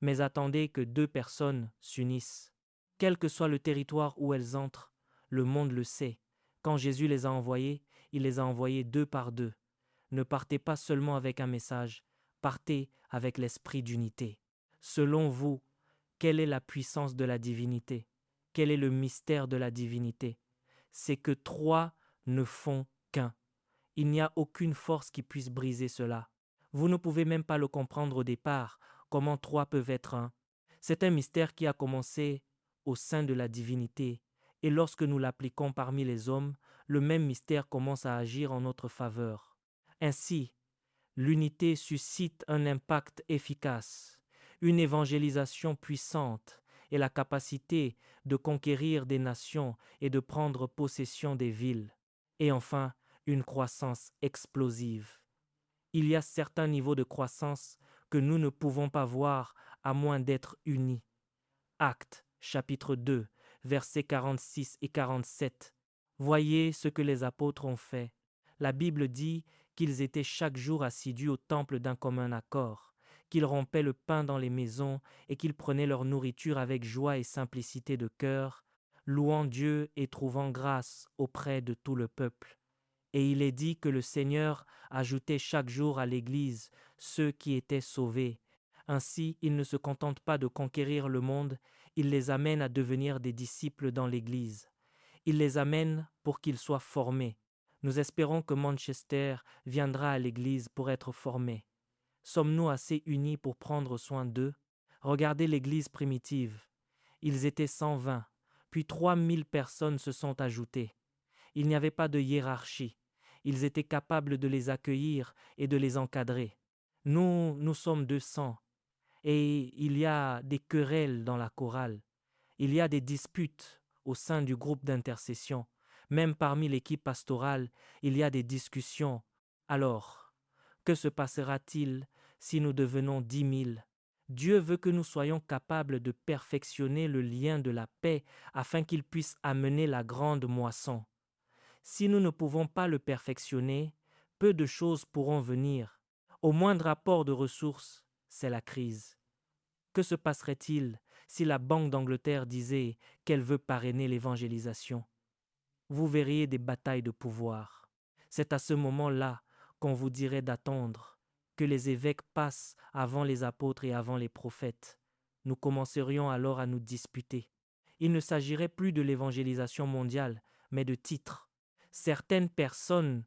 Speaker 1: mais attendez que deux personnes s'unissent. Quel que soit le territoire où elles entrent, le monde le sait. Quand Jésus les a envoyées, il les a envoyées deux par deux. Ne partez pas seulement avec un message, partez avec l'esprit d'unité. Selon vous, quelle est la puissance de la divinité? Quel est le mystère de la divinité? C'est que trois ne font qu'un. Il n'y a aucune force qui puisse briser cela. Vous ne pouvez même pas le comprendre au départ, comment trois peuvent être un. C'est un mystère qui a commencé au sein de la divinité, et lorsque nous l'appliquons parmi les hommes, le même mystère commence à agir en notre faveur. Ainsi, l'unité suscite un impact efficace, une évangélisation puissante et la capacité de conquérir des nations et de prendre possession des villes. Et enfin, une croissance explosive. Il y a certains niveaux de croissance que nous ne pouvons pas voir à moins d'être unis. Actes, chapitre 2, versets 46 et 47. Voyez ce que les apôtres ont fait. La Bible dit qu'ils étaient chaque jour assidus au temple d'un commun accord, qu'ils rompaient le pain dans les maisons et qu'ils prenaient leur nourriture avec joie et simplicité de cœur, louant Dieu et trouvant grâce auprès de tout le peuple. Et il est dit que le Seigneur ajoutait chaque jour à l'Église ceux qui étaient sauvés. Ainsi, il ne se contente pas de conquérir le monde, il les amène à devenir des disciples dans l'Église. Il les amène pour qu'ils soient formés. Nous espérons que Manchester viendra à l'Église pour être formé. Sommes-nous assez unis pour prendre soin d'eux? Regardez l'Église primitive. Ils étaient 120, puis 3000 personnes se sont ajoutées. Il n'y avait pas de hiérarchie. Ils étaient capables de les accueillir et de les encadrer. Nous sommes 200 et il y a des querelles dans la chorale. Il y a des disputes au sein du groupe d'intercession. Même parmi l'équipe pastorale, il y a des discussions. Alors, que se passera-t-il si nous devenons 10 000? Dieu veut que nous soyons capables de perfectionner le lien de la paix afin qu'il puisse amener la grande moisson. Si nous ne pouvons pas le perfectionner, peu de choses pourront venir. Au moindre apport de ressources, c'est la crise. Que se passerait-il si la Banque d'Angleterre disait qu'elle veut parrainer l'évangélisation? Vous verriez des batailles de pouvoir. C'est à ce moment-là qu'on vous dirait d'attendre, que les évêques passent avant les apôtres et avant les prophètes. Nous commencerions alors à nous disputer. Il ne s'agirait plus de l'évangélisation mondiale, mais de titres. Certaines personnes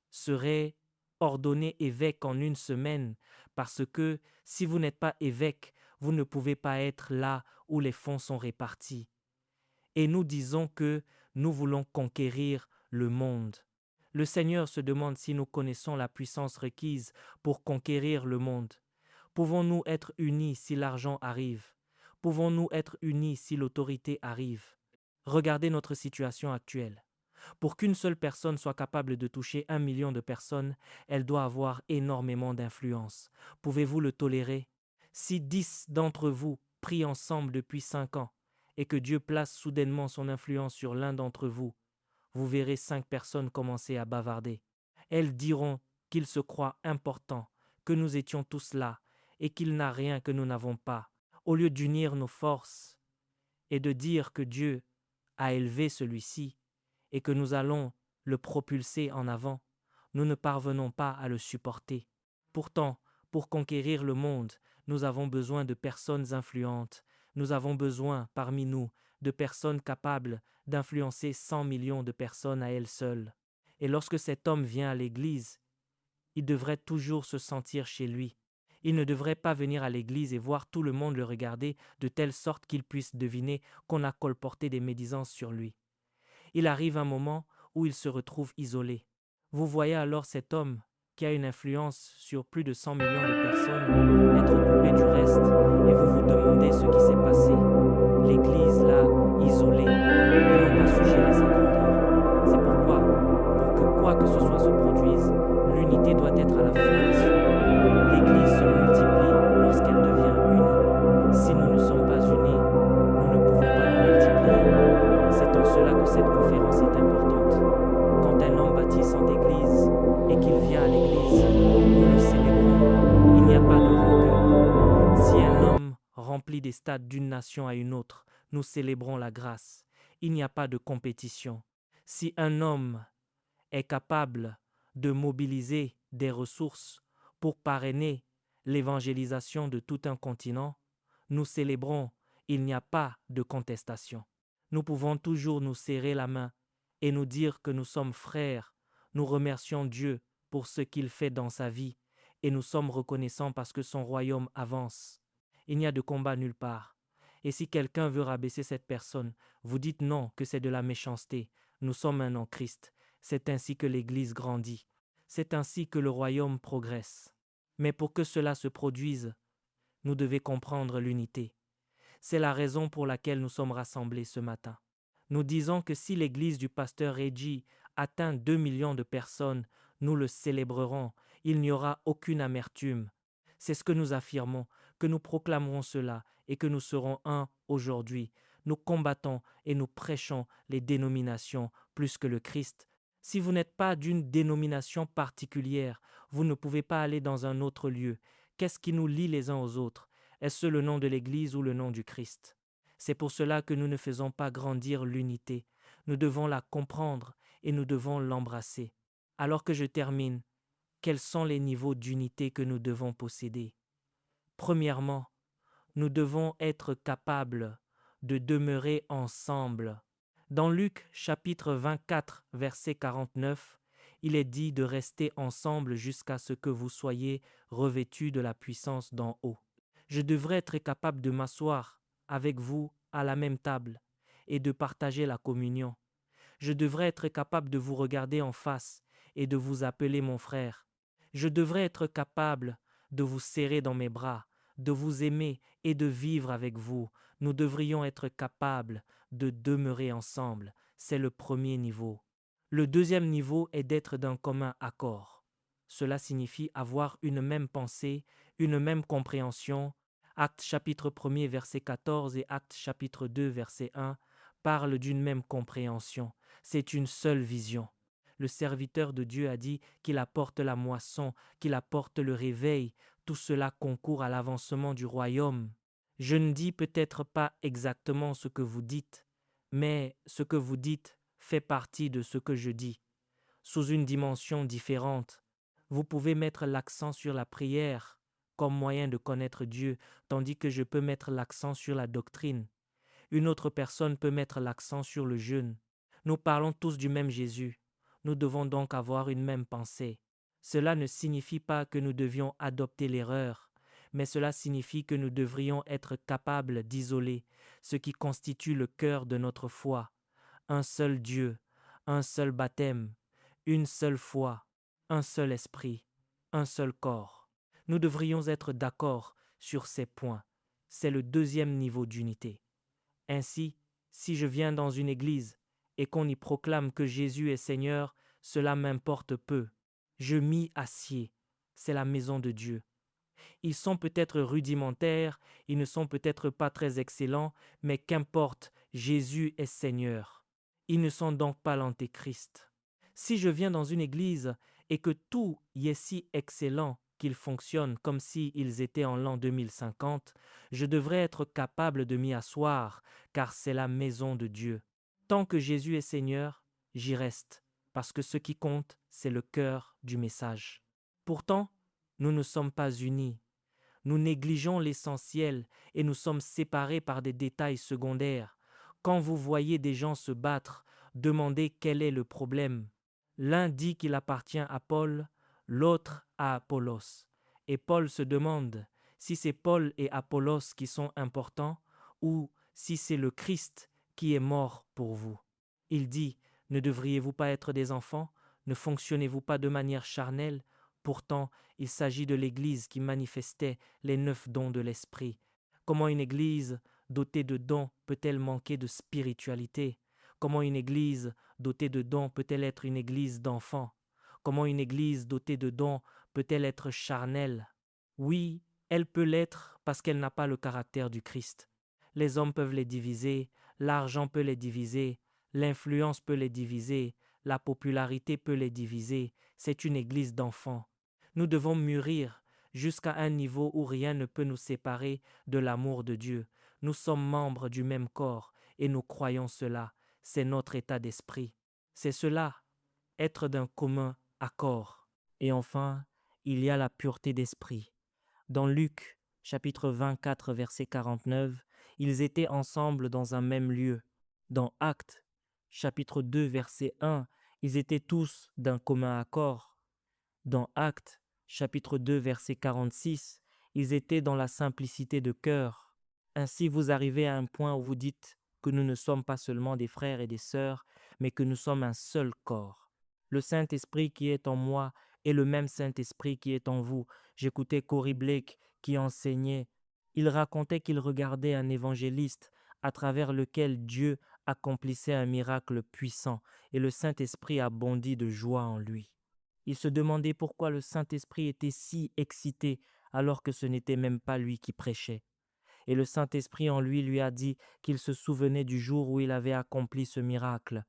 Speaker 1: seraient ordonnées évêques en une semaine parce que si vous n'êtes pas évêque, vous ne pouvez pas être là où les fonds sont répartis. Et nous disons que nous voulons conquérir le monde. Le Seigneur se demande si nous connaissons la puissance requise pour conquérir le monde. Pouvons-nous être unis si l'argent arrive? Pouvons-nous être unis si l'autorité arrive? Regardez notre situation actuelle. Pour qu'une seule personne soit capable de toucher 1 million de personnes, elle doit avoir énormément d'influence. Pouvez-vous le tolérer? Si 10 d'entre vous prient ensemble depuis 5 ans et que Dieu place soudainement son influence sur l'un d'entre vous, vous verrez 5 personnes commencer à bavarder. Elles diront qu'il se croit important, que nous étions tous là et qu'il n'a rien que nous n'avons pas. Au lieu d'unir nos forces et de dire que Dieu a élevé celui-ci et que nous allons le propulser en avant, nous ne parvenons pas à le supporter. Pourtant, pour conquérir le monde, nous avons besoin de personnes influentes. Nous avons besoin, parmi nous, de personnes capables d'influencer 100 millions de personnes à elles seules. Et lorsque cet homme vient à l'église, il devrait toujours se sentir chez lui. Il ne devrait pas venir à l'église et voir tout le monde le regarder de telle sorte qu'il puisse deviner qu'on a colporté des médisances sur lui. Il arrive un moment où il se retrouve isolé. Vous voyez alors cet homme qui a une influence sur plus de 100 millions de personnes être coupé du reste et vous vous demandez ce qui s'est passé. L'église là, isolée, ils n'ont pas su gérer sa grandeur. C'est pourquoi, pour que quoi que ce soit se produise, l'unité doit être à la fondation. L'église se multiplie lorsqu'elle devient unie. Si nous ne sommes pas unis, nous ne pouvons pas nous multiplier. C'est en cela que cette conférence est importante. Quand un homme bâtit son église et qu'il vient à l'église, nous le célébrons. Il n'y a pas de rancœur. Si un homme remplit des stades d'une nation à une autre, nous célébrons la grâce. Il n'y a pas de compétition. Si un homme est capable de mobiliser des ressources pour parrainer l'évangélisation de tout un continent, nous célébrons. Il n'y a pas de contestation. Nous pouvons toujours nous serrer la main et nous dire que nous sommes frères. Nous remercions Dieu pour ce qu'il fait dans sa vie et nous sommes reconnaissants parce que son royaume avance. Il n'y a de combat nulle part. Et si quelqu'un veut rabaisser cette personne, vous dites non, que c'est de la méchanceté. Nous sommes un en Christ. C'est ainsi que l'Église grandit. C'est ainsi que le royaume progresse. Mais pour que cela se produise, nous devons comprendre l'unité. C'est la raison pour laquelle nous sommes rassemblés ce matin. Nous disons que si l'église du pasteur Reggie atteint 2 millions de personnes, nous le célébrerons. Il n'y aura aucune amertume. C'est ce que nous affirmons, que nous proclamerons cela et que nous serons un aujourd'hui. Nous combattons et nous prêchons les dénominations plus que le Christ. Si vous n'êtes pas d'une dénomination particulière, vous ne pouvez pas aller dans un autre lieu. Qu'est-ce qui nous lie les uns aux autres ? Est-ce le nom de l'Église ou le nom du Christ? C'est pour cela que nous ne faisons pas grandir l'unité. Nous devons la comprendre et nous devons l'embrasser. Alors que je termine, quels sont les niveaux d'unité que nous devons posséder? Premièrement, nous devons être capables de demeurer ensemble. Dans Luc chapitre 24, verset 49, il est dit de rester ensemble jusqu'à ce que vous soyez revêtus de la puissance d'en haut. Je devrais être capable de m'asseoir avec vous à la même table et de partager la communion. Je devrais être capable de vous regarder en face et de vous appeler mon frère. Je devrais être capable de vous serrer dans mes bras, de vous aimer et de vivre avec vous. Nous devrions être capables de demeurer ensemble. C'est le premier niveau. Le deuxième niveau est d'être d'un commun accord. Cela signifie avoir une même pensée, une même compréhension. Actes chapitre 1er verset 14 et Actes chapitre 2 verset 1 parlent d'une même compréhension. C'est une seule vision. Le serviteur de Dieu a dit qu'il apporte la moisson, qu'il apporte le réveil. Tout cela concourt à l'avancement du royaume. Je ne dis peut-être pas exactement ce que vous dites, mais ce que vous dites fait partie de ce que je dis, sous une dimension différente. Vous pouvez mettre l'accent sur la prière comme moyen de connaître Dieu, tandis que je peux mettre l'accent sur la doctrine. Une autre personne peut mettre l'accent sur le jeûne. Nous parlons tous du même Jésus. Nous devons donc avoir une même pensée. Cela ne signifie pas que nous devions adopter l'erreur, mais cela signifie que nous devrions être capables d'isoler ce qui constitue le cœur de notre foi. Un seul Dieu, un seul baptême, une seule foi, un seul esprit, un seul corps. Nous devrions être d'accord sur ces points. C'est le deuxième niveau d'unité. Ainsi, si je viens dans une église et qu'on y proclame que Jésus est Seigneur, cela m'importe peu. Je m'y assieds. C'est la maison de Dieu. Ils sont peut-être rudimentaires, ils ne sont peut-être pas très excellents, mais qu'importe, Jésus est Seigneur. Ils ne sont donc pas l'antéchrist. Si je viens dans une église et que tout y est si excellent qu'ils fonctionnent comme s'ils étaient en l'an 2050, je devrais être capable de m'y asseoir, car c'est la maison de Dieu. Tant que Jésus est Seigneur, j'y reste, parce que ce qui compte, c'est le cœur du message. Pourtant, nous ne sommes pas unis. Nous négligeons l'essentiel et nous sommes séparés par des détails secondaires. Quand vous voyez des gens se battre, demandez quel est le problème. L'un dit qu'il appartient à Paul, l'autre à Apollos. Et Paul se demande si c'est Paul et Apollos qui sont importants ou si c'est le Christ qui est mort pour vous. Il dit, ne devriez-vous pas être des enfants? Ne fonctionnez-vous pas de manière charnelle? Pourtant, il s'agit de l'Église qui manifestait les 9 dons de l'Esprit. Comment une Église dotée de dons peut-elle manquer de spiritualité? Comment une Église dotée de dons peut-elle être une Église d'enfants? Comment une Église dotée de dons peut-elle être charnelle? Oui, elle peut l'être parce qu'elle n'a pas le caractère du Christ. Les hommes peuvent les diviser, l'argent peut les diviser, l'influence peut les diviser, la popularité peut les diviser. C'est une Église d'enfants. Nous devons mûrir jusqu'à un niveau où rien ne peut nous séparer de l'amour de Dieu. Nous sommes membres du même corps et nous croyons cela. C'est notre état d'esprit. C'est cela, être d'un commun accord. Et enfin, il y a la pureté d'esprit. Dans Luc, chapitre 24, verset 49, ils étaient ensemble dans un même lieu. Dans Actes, chapitre 2, verset 1, ils étaient tous d'un commun accord. Dans Actes, chapitre 2, verset 46, ils étaient dans la simplicité de cœur. Ainsi vous arrivez à un point où vous dites que nous ne sommes pas seulement des frères et des sœurs, mais que nous sommes un seul corps. Le Saint-Esprit qui est en moi est le même Saint-Esprit qui est en vous. J'écoutais Corey Blake qui enseignait. Il racontait qu'il regardait un évangéliste à travers lequel Dieu accomplissait un miracle puissant et le Saint-Esprit a bondi de joie en lui. Il se demandait pourquoi le Saint-Esprit était si excité alors que ce n'était même pas lui qui prêchait. Et le Saint-Esprit en lui a dit qu'il se souvenait du jour où il avait accompli ce miracle.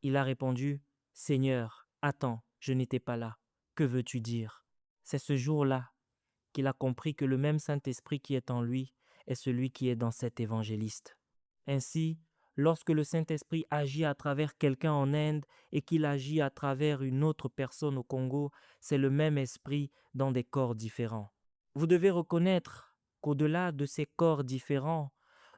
Speaker 1: Il a répondu, « Seigneur, attends, je n'étais pas là. Que veux-tu dire ?» C'est ce jour-là qu'il a compris que le même Saint-Esprit qui est en lui est celui qui est dans cet évangéliste. Ainsi, lorsque le Saint-Esprit agit à travers quelqu'un en Inde et qu'il agit à travers une autre personne au Congo, c'est le même esprit dans des corps différents. Vous devez reconnaître qu'au-delà de ces corps différents,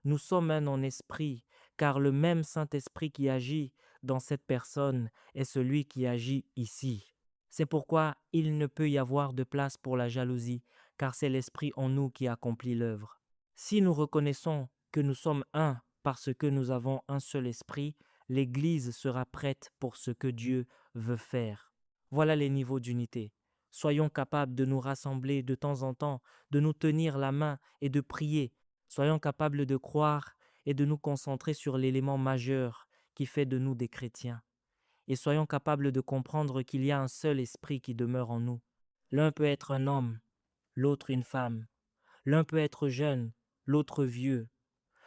Speaker 1: nous sommes un en esprit, car le même Saint-Esprit qui agit dans cette personne est celui qui agit ici. C'est pourquoi il ne peut y avoir de place pour la jalousie, car c'est l'Esprit en nous qui accomplit l'œuvre. Si nous reconnaissons que nous sommes un parce que nous avons un seul esprit, l'Église sera prête pour ce que Dieu veut faire. Voilà les niveaux d'unité. Soyons capables de nous rassembler de temps en temps, de nous tenir la main et de prier. Soyons capables de croire et de nous concentrer sur l'élément majeur qui fait de nous des chrétiens. Et soyons capables de comprendre qu'il y a un seul esprit qui demeure en nous. L'un peut être un homme, l'autre une femme. L'un peut être jeune, l'autre vieux.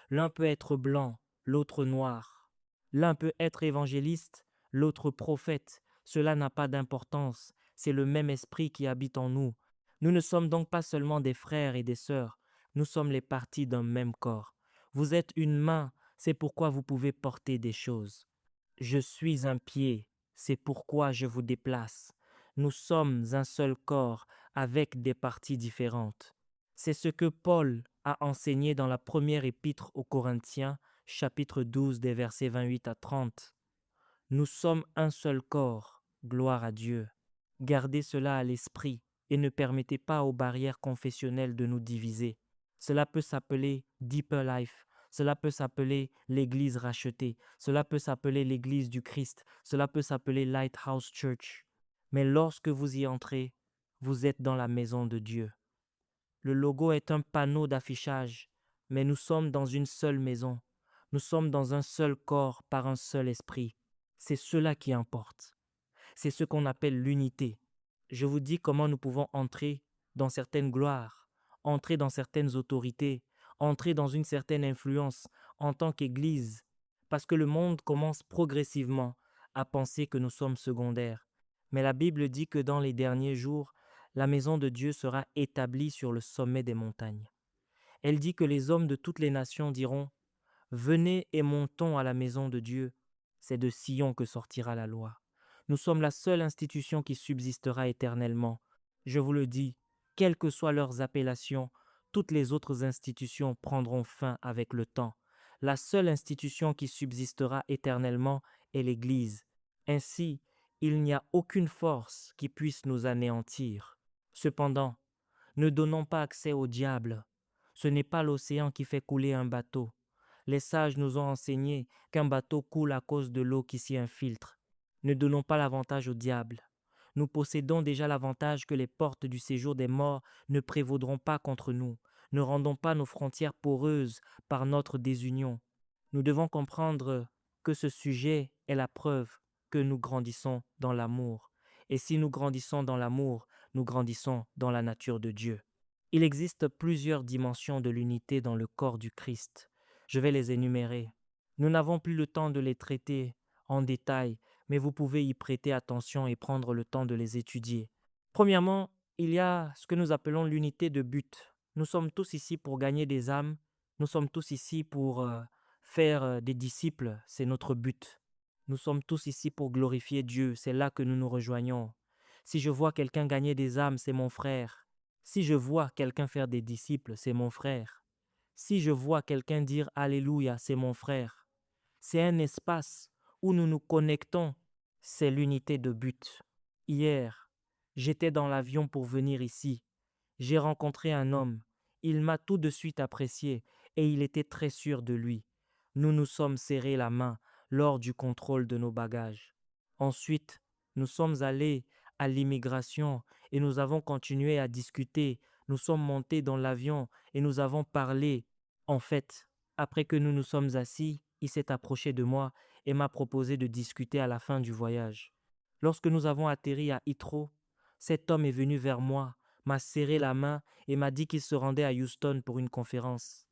Speaker 1: L'un peut être blanc, l'autre noir. L'un peut être évangéliste, l'autre prophète. Cela n'a pas d'importance. C'est le même esprit qui habite en nous. Nous ne sommes donc pas seulement des frères et des sœurs. Nous sommes les parties d'un même corps. Vous êtes une main, c'est pourquoi vous pouvez porter des choses. Je suis un pied, c'est pourquoi je vous déplace. Nous sommes un seul corps avec des parties différentes. C'est ce que Paul a enseigné dans la première épître aux Corinthiens, chapitre 12, des versets 28 à 30. Nous sommes un seul corps, gloire à Dieu. Gardez cela à l'esprit et ne permettez pas aux barrières confessionnelles de nous diviser. Cela peut s'appeler Deeper Life, cela peut s'appeler l'Église rachetée, cela peut s'appeler l'Église du Christ, cela peut s'appeler Lighthouse Church. Mais lorsque vous y entrez, vous êtes dans la maison de Dieu. Le logo est un panneau d'affichage, mais nous sommes dans une seule maison. Nous sommes dans un seul corps par un seul esprit. C'est cela qui importe. C'est ce qu'on appelle l'unité. Je vous dis comment nous pouvons entrer dans certaines gloires. entrer dans certaines autorités, entrer dans une certaine influence en tant qu'Église, parce que le monde commence progressivement à penser que nous sommes secondaires. Mais la Bible dit que dans les derniers jours, la maison de Dieu sera établie sur le sommet des montagnes. Elle dit que les hommes de toutes les nations diront: Venez et montons à la maison de Dieu. C'est de Sion que sortira la loi. Nous sommes la seule institution qui subsistera éternellement. Je vous le dis, quelles que soient leurs appellations, toutes les autres institutions prendront fin avec le temps. La seule institution qui subsistera éternellement est l'Église. Ainsi, il n'y a aucune force qui puisse nous anéantir. Cependant, ne donnons pas accès au diable. Ce n'est pas l'océan qui fait couler un bateau. Les sages nous ont enseigné qu'un bateau coule à cause de l'eau qui s'y infiltre. Ne donnons pas l'avantage au diable. Nous possédons déjà l'avantage que les portes du séjour des morts ne prévaudront pas contre nous. Ne rendons pas nos frontières poreuses par notre désunion. Nous devons comprendre que ce sujet est la preuve que nous grandissons dans l'amour. Et si nous grandissons dans l'amour, nous grandissons dans la nature de Dieu. Il existe plusieurs dimensions de l'unité dans le corps du Christ. Je vais les énumérer. Nous n'avons plus le temps de les traiter en détail, mais vous pouvez y prêter attention et prendre le temps de les étudier. Premièrement, il y a ce que nous appelons l'unité de but. Nous sommes tous ici pour gagner des âmes. Nous sommes tous ici pour faire des disciples. C'est notre but. Nous sommes tous ici pour glorifier Dieu. C'est là que nous nous rejoignons. Si je vois quelqu'un gagner des âmes, c'est mon frère. Si je vois quelqu'un faire des disciples, c'est mon frère. Si je vois quelqu'un dire Alléluia, c'est mon frère. C'est un espace où nous nous connectons. C'est l'unité de but. Hier, j'étais dans l'avion pour venir ici. J'ai rencontré un homme. Il m'a tout de suite apprécié et il était très sûr de lui. Nous nous sommes serrés la main lors du contrôle de nos bagages. Ensuite, nous sommes allés à l'immigration et nous avons continué à discuter. Nous sommes montés dans l'avion et nous avons parlé. En fait, après que nous nous sommes assis, il s'est approché de moi et m'a proposé de discuter à la fin du voyage. Lorsque nous avons atterri à Heathrow, cet homme est venu vers moi, m'a serré la main et m'a dit qu'il se rendait à Houston pour une conférence.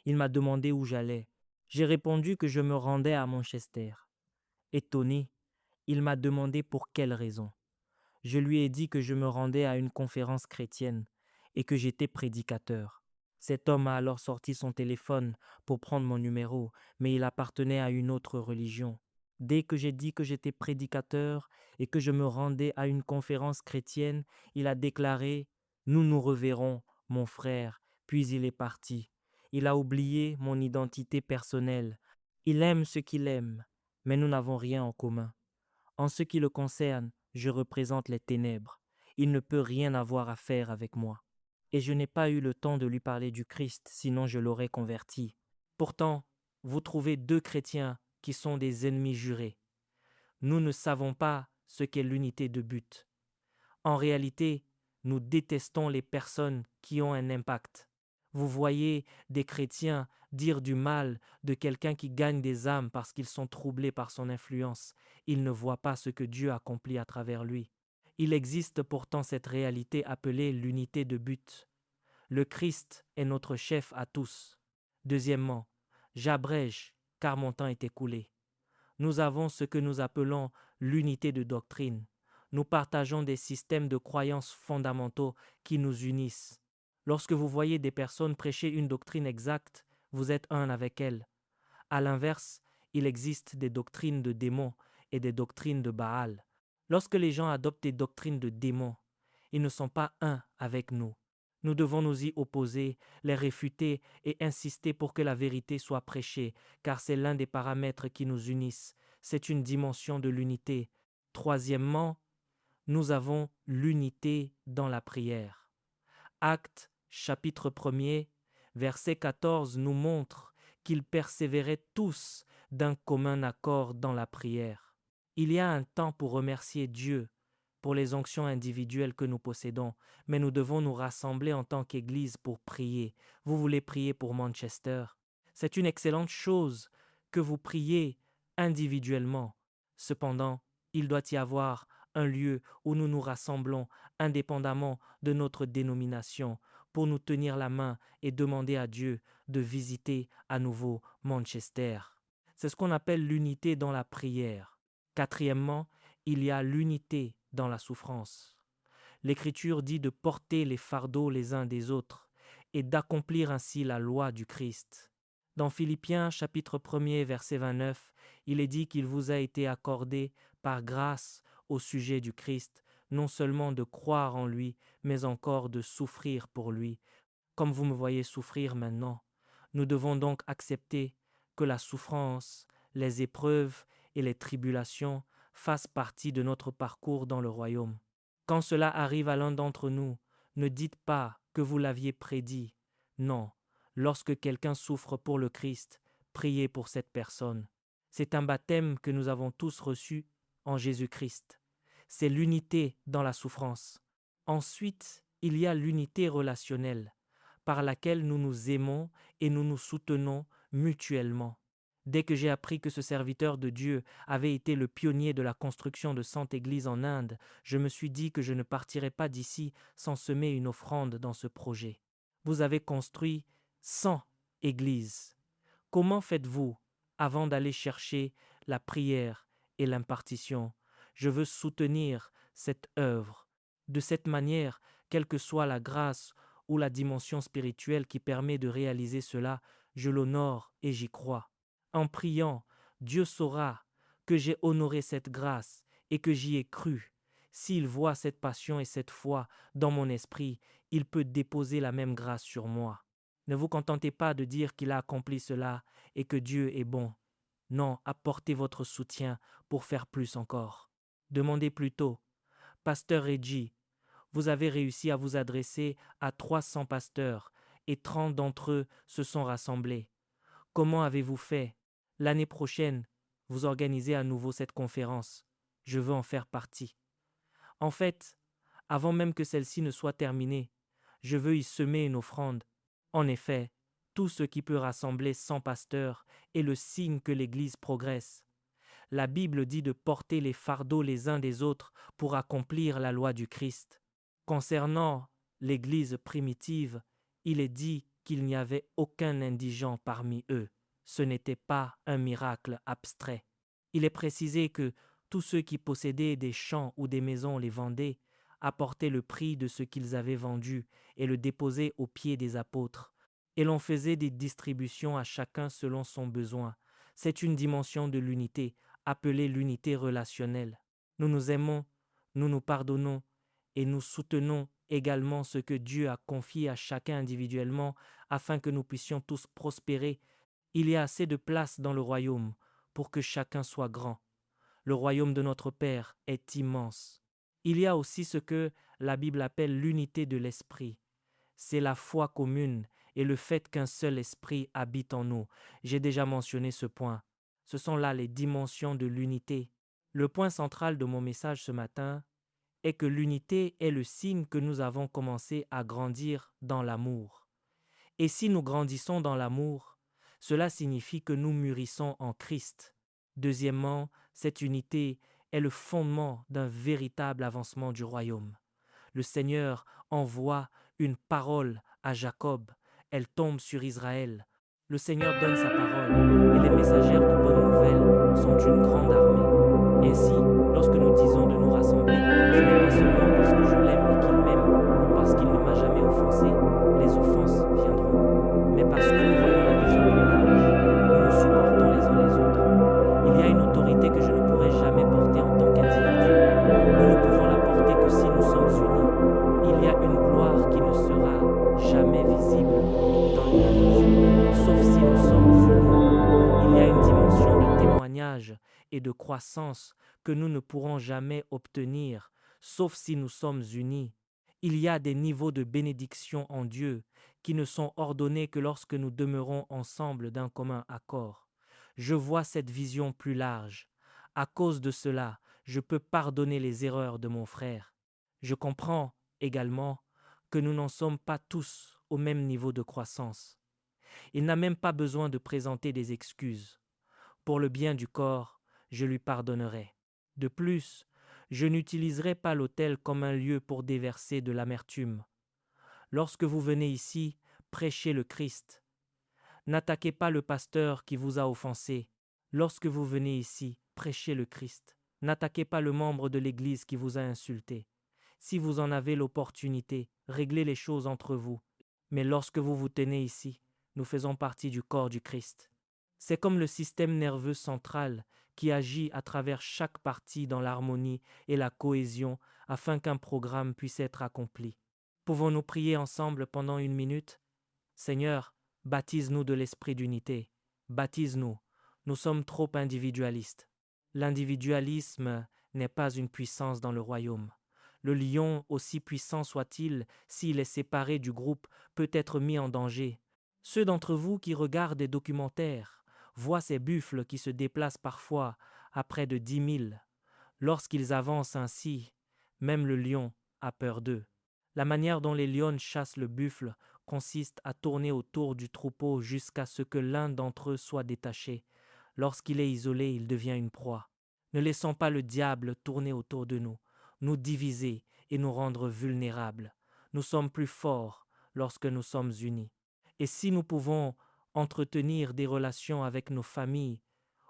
Speaker 1: Il m'a demandé où j'allais. J'ai répondu que je me rendais à Manchester. Étonné, il m'a demandé pour quelle raison. Je lui ai dit que je me rendais à une conférence chrétienne et que j'étais prédicateur. Cet homme a alors sorti son téléphone pour prendre mon numéro, mais il appartenait à une autre religion. Dès que j'ai dit que j'étais prédicateur et que je me rendais à une conférence chrétienne, il a déclaré: Nous nous reverrons, mon frère, puis il est parti. Il a oublié mon identité personnelle. Il aime ce qu'il aime, mais nous n'avons rien en commun. En ce qui le concerne, je représente les ténèbres. Il ne peut rien avoir à faire avec moi. Et je n'ai pas eu le temps de lui parler du Christ, sinon je l'aurais converti. Pourtant, vous trouvez deux chrétiens qui sont des ennemis jurés. Nous ne savons pas ce qu'est l'unité de but. En réalité, nous détestons les personnes qui ont un impact. Vous voyez des chrétiens dire du mal de quelqu'un qui gagne des âmes parce qu'ils sont troublés par son influence. Ils ne voient pas ce que Dieu accomplit à travers lui. Il existe pourtant cette réalité appelée l'unité de but. Le Christ est notre chef à tous. Deuxièmement, j'abrège car mon temps est écoulé. Nous avons ce que nous appelons l'unité de doctrine. Nous partageons des systèmes de croyances fondamentaux qui nous unissent. Lorsque vous voyez des personnes prêcher une doctrine exacte, vous êtes un avec elles. À l'inverse, il existe des doctrines de démons et des doctrines de Baal. Lorsque les gens adoptent des doctrines de démons, ils ne sont pas un avec nous. Nous devons nous y opposer, les réfuter et insister pour que la vérité soit prêchée, car c'est l'un des paramètres qui nous unissent. C'est une dimension de l'unité. Troisièmement, nous avons l'unité dans la prière. Actes, chapitre 1er, verset 14 nous montre qu'ils persévéraient tous d'un commun accord dans la prière. Il y a un temps pour remercier Dieu pour les onctions individuelles que nous possédons, mais nous devons nous rassembler en tant qu'Église pour prier. Vous voulez prier pour Manchester? C'est une excellente chose que vous priez individuellement. Cependant, il doit y avoir un lieu où nous nous rassemblons indépendamment de notre dénomination pour nous tenir la main et demander à Dieu de visiter à nouveau Manchester. C'est ce qu'on appelle l'unité dans la prière. Quatrièmement, il y a l'unité dans la souffrance. L'Écriture dit de porter les fardeaux les uns des autres et d'accomplir ainsi la loi du Christ. Dans Philippiens chapitre 1er verset 29, il est dit qu'il vous a été accordé par grâce au sujet du Christ, non seulement de croire en lui, mais encore de souffrir pour lui, comme vous me voyez souffrir maintenant. Nous devons donc accepter que la souffrance, les épreuves et les tribulations fassent partie de notre parcours dans le royaume. Quand cela arrive à l'un d'entre nous, ne dites pas que vous l'aviez prédit. Non, lorsque quelqu'un souffre pour le Christ, priez pour cette personne. C'est un baptême que nous avons tous reçu en Jésus-Christ. C'est l'unité dans la souffrance. Ensuite, il y a l'unité relationnelle, par laquelle nous nous aimons et nous nous soutenons mutuellement. Dès que j'ai appris que ce serviteur de Dieu avait été le pionnier de la construction de 100 églises en Inde, je me suis dit que je ne partirais pas d'ici sans semer une offrande dans ce projet. Vous avez construit 100 églises. Comment faites-vous avant d'aller chercher la prière et l'impartition? Je veux soutenir cette œuvre. De cette manière, quelle que soit la grâce ou la dimension spirituelle qui permet de réaliser cela, je l'honore et j'y crois. En priant, Dieu saura que j'ai honoré cette grâce et que j'y ai cru. S'il voit cette passion et cette foi dans mon esprit, il peut déposer la même grâce sur moi. Ne vous contentez pas de dire qu'il a accompli cela et que Dieu est bon. Non, apportez votre soutien pour faire plus encore. Demandez plutôt, Pasteur Reggie, vous avez réussi à vous adresser à 300 pasteurs et 30 d'entre eux se sont rassemblés. Comment avez-vous fait? L'année prochaine, vous organisez à nouveau cette conférence. Je veux en faire partie. En fait, avant même que celle-ci ne soit terminée, je veux y semer une offrande. En effet, tout ce qui peut rassembler 100 pasteurs est le signe que l'Église progresse. La Bible dit de porter les fardeaux les uns des autres pour accomplir la loi du Christ. Concernant l'Église primitive, il est dit qu'il n'y avait aucun indigent parmi eux. Ce n'était pas un miracle abstrait. Il est précisé que tous ceux qui possédaient des champs ou des maisons les vendaient, apportaient le prix de ce qu'ils avaient vendu et le déposaient aux pieds des apôtres. Et l'on faisait des distributions à chacun selon son besoin. C'est une dimension de l'unité, appelée l'unité relationnelle. Nous nous aimons, nous nous pardonnons et nous soutenons également ce que Dieu a confié à chacun individuellement afin que nous puissions tous prospérer. Il y a assez de place dans le royaume pour que chacun soit grand. Le royaume de notre Père est immense. Il y a aussi ce que la Bible appelle l'unité de l'esprit. C'est la foi commune et le fait qu'un seul esprit habite en nous. J'ai déjà mentionné ce point. Ce sont là les dimensions de l'unité. Le point central de mon message ce matin est que l'unité est le signe que nous avons commencé à grandir dans l'amour. Et si nous grandissons dans l'amour, cela signifie que nous mûrissons en Christ. Deuxièmement, cette unité est le fondement d'un véritable avancement du royaume. Le Seigneur envoie une parole à Jacob, elle tombe sur Israël. Le Seigneur donne sa parole et les messagères de bonnes nouvelles sont une grande armée. Ainsi, lorsque nous disons de nous rassembler, ce n'est pas seulement parce que je l'aime et qu'il m'aime ou parce qu'il ne m'a jamais offensé, les offenses viendront, mais parce que nous voyons la vision plus large, nous nous supportons les uns les autres. Il y a une autorité que je ne pourrai jamais porter en tant qu'individu. Nous ne pouvons la porter que si nous sommes unis. Il y a une gloire qui ne sera jamais visible dans l'Église, sauf si nous sommes unis. Il y a une dimension de témoignage et de croissance que nous ne pourrons jamais obtenir, sauf si nous sommes unis. Il y a des niveaux de bénédiction en Dieu qui ne sont ordonnés que lorsque nous demeurons ensemble d'un commun accord. Je vois cette vision plus large. À cause de cela, je peux pardonner les erreurs de mon frère. Je comprends également que nous n'en sommes pas tous au même niveau de croissance. Il n'a même pas besoin de présenter des excuses. Pour le bien du corps, je lui pardonnerai. De plus, je n'utiliserai pas l'autel comme un lieu pour déverser de l'amertume. Lorsque vous venez ici, prêchez le Christ. N'attaquez pas le pasteur qui vous a offensé. Lorsque vous venez ici, prêchez le Christ. N'attaquez pas le membre de l'Église qui vous a insulté. Si vous en avez l'opportunité, réglez les choses entre vous. Mais lorsque vous vous tenez ici, nous faisons partie du corps du Christ. C'est comme le système nerveux central qui agit à travers chaque partie dans l'harmonie et la cohésion afin qu'un programme puisse être accompli. Pouvons-nous prier ensemble pendant 1 minute? Seigneur, baptise-nous de l'esprit d'unité. Baptise-nous. Nous sommes trop individualistes. L'individualisme n'est pas une puissance dans le royaume. Le lion, aussi puissant soit-il, s'il est séparé du groupe, peut être mis en danger. Ceux d'entre vous qui regardent des documentaires voient ces buffles qui se déplacent parfois à près de 10 000. Lorsqu'ils avancent ainsi, même le lion a peur d'eux. La manière dont les lionnes chassent le buffle consiste à tourner autour du troupeau jusqu'à ce que l'un d'entre eux soit détaché. Lorsqu'il est isolé, il devient une proie. Ne laissons pas le diable tourner autour de nous, nous diviser et nous rendre vulnérables. Nous sommes plus forts lorsque nous sommes unis. Et si nous pouvons entretenir des relations avec nos familles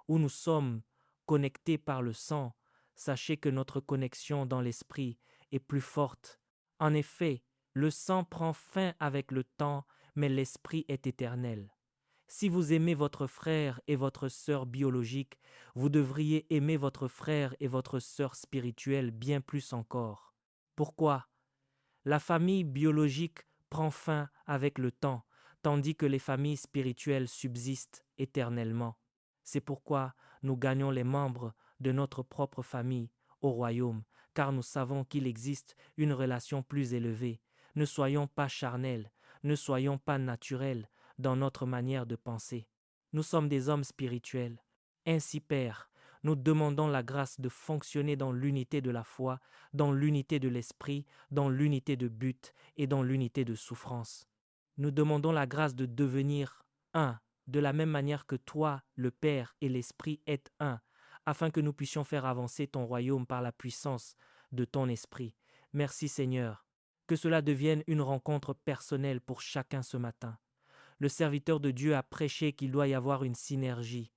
Speaker 1: où nous sommes connectés par le sang, sachez que notre connexion dans l'esprit est plus forte. En effet, le sang prend fin avec le temps, mais l'esprit est éternel. Si vous aimez votre frère et votre sœur biologique, vous devriez aimer votre frère et votre sœur spirituelle bien plus encore. Pourquoi? La famille biologique prend fin avec le temps, tandis que les familles spirituelles subsistent éternellement. C'est pourquoi nous gagnons les membres de notre propre famille au royaume, car nous savons qu'il existe une relation plus élevée. Ne soyons pas charnels, ne soyons pas naturels dans notre manière de penser. Nous sommes des hommes spirituels. Ainsi, Père, nous demandons la grâce de fonctionner dans l'unité de la foi, dans l'unité de l'esprit, dans l'unité de but et dans l'unité de souffrance. Nous demandons la grâce de devenir un, de la même manière que toi, le Père et l'Esprit êtes un, afin que nous puissions faire avancer ton royaume par la puissance de ton esprit. Merci Seigneur. Que cela devienne une rencontre personnelle pour chacun ce matin. Le serviteur de Dieu a prêché qu'il doit y avoir une synergie.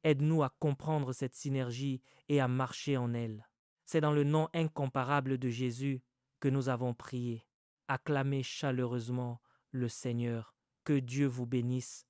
Speaker 1: Aide-nous à comprendre cette synergie et à marcher en elle. C'est dans le nom incomparable de Jésus que nous avons prié. Acclamez chaleureusement le Seigneur. Que Dieu vous bénisse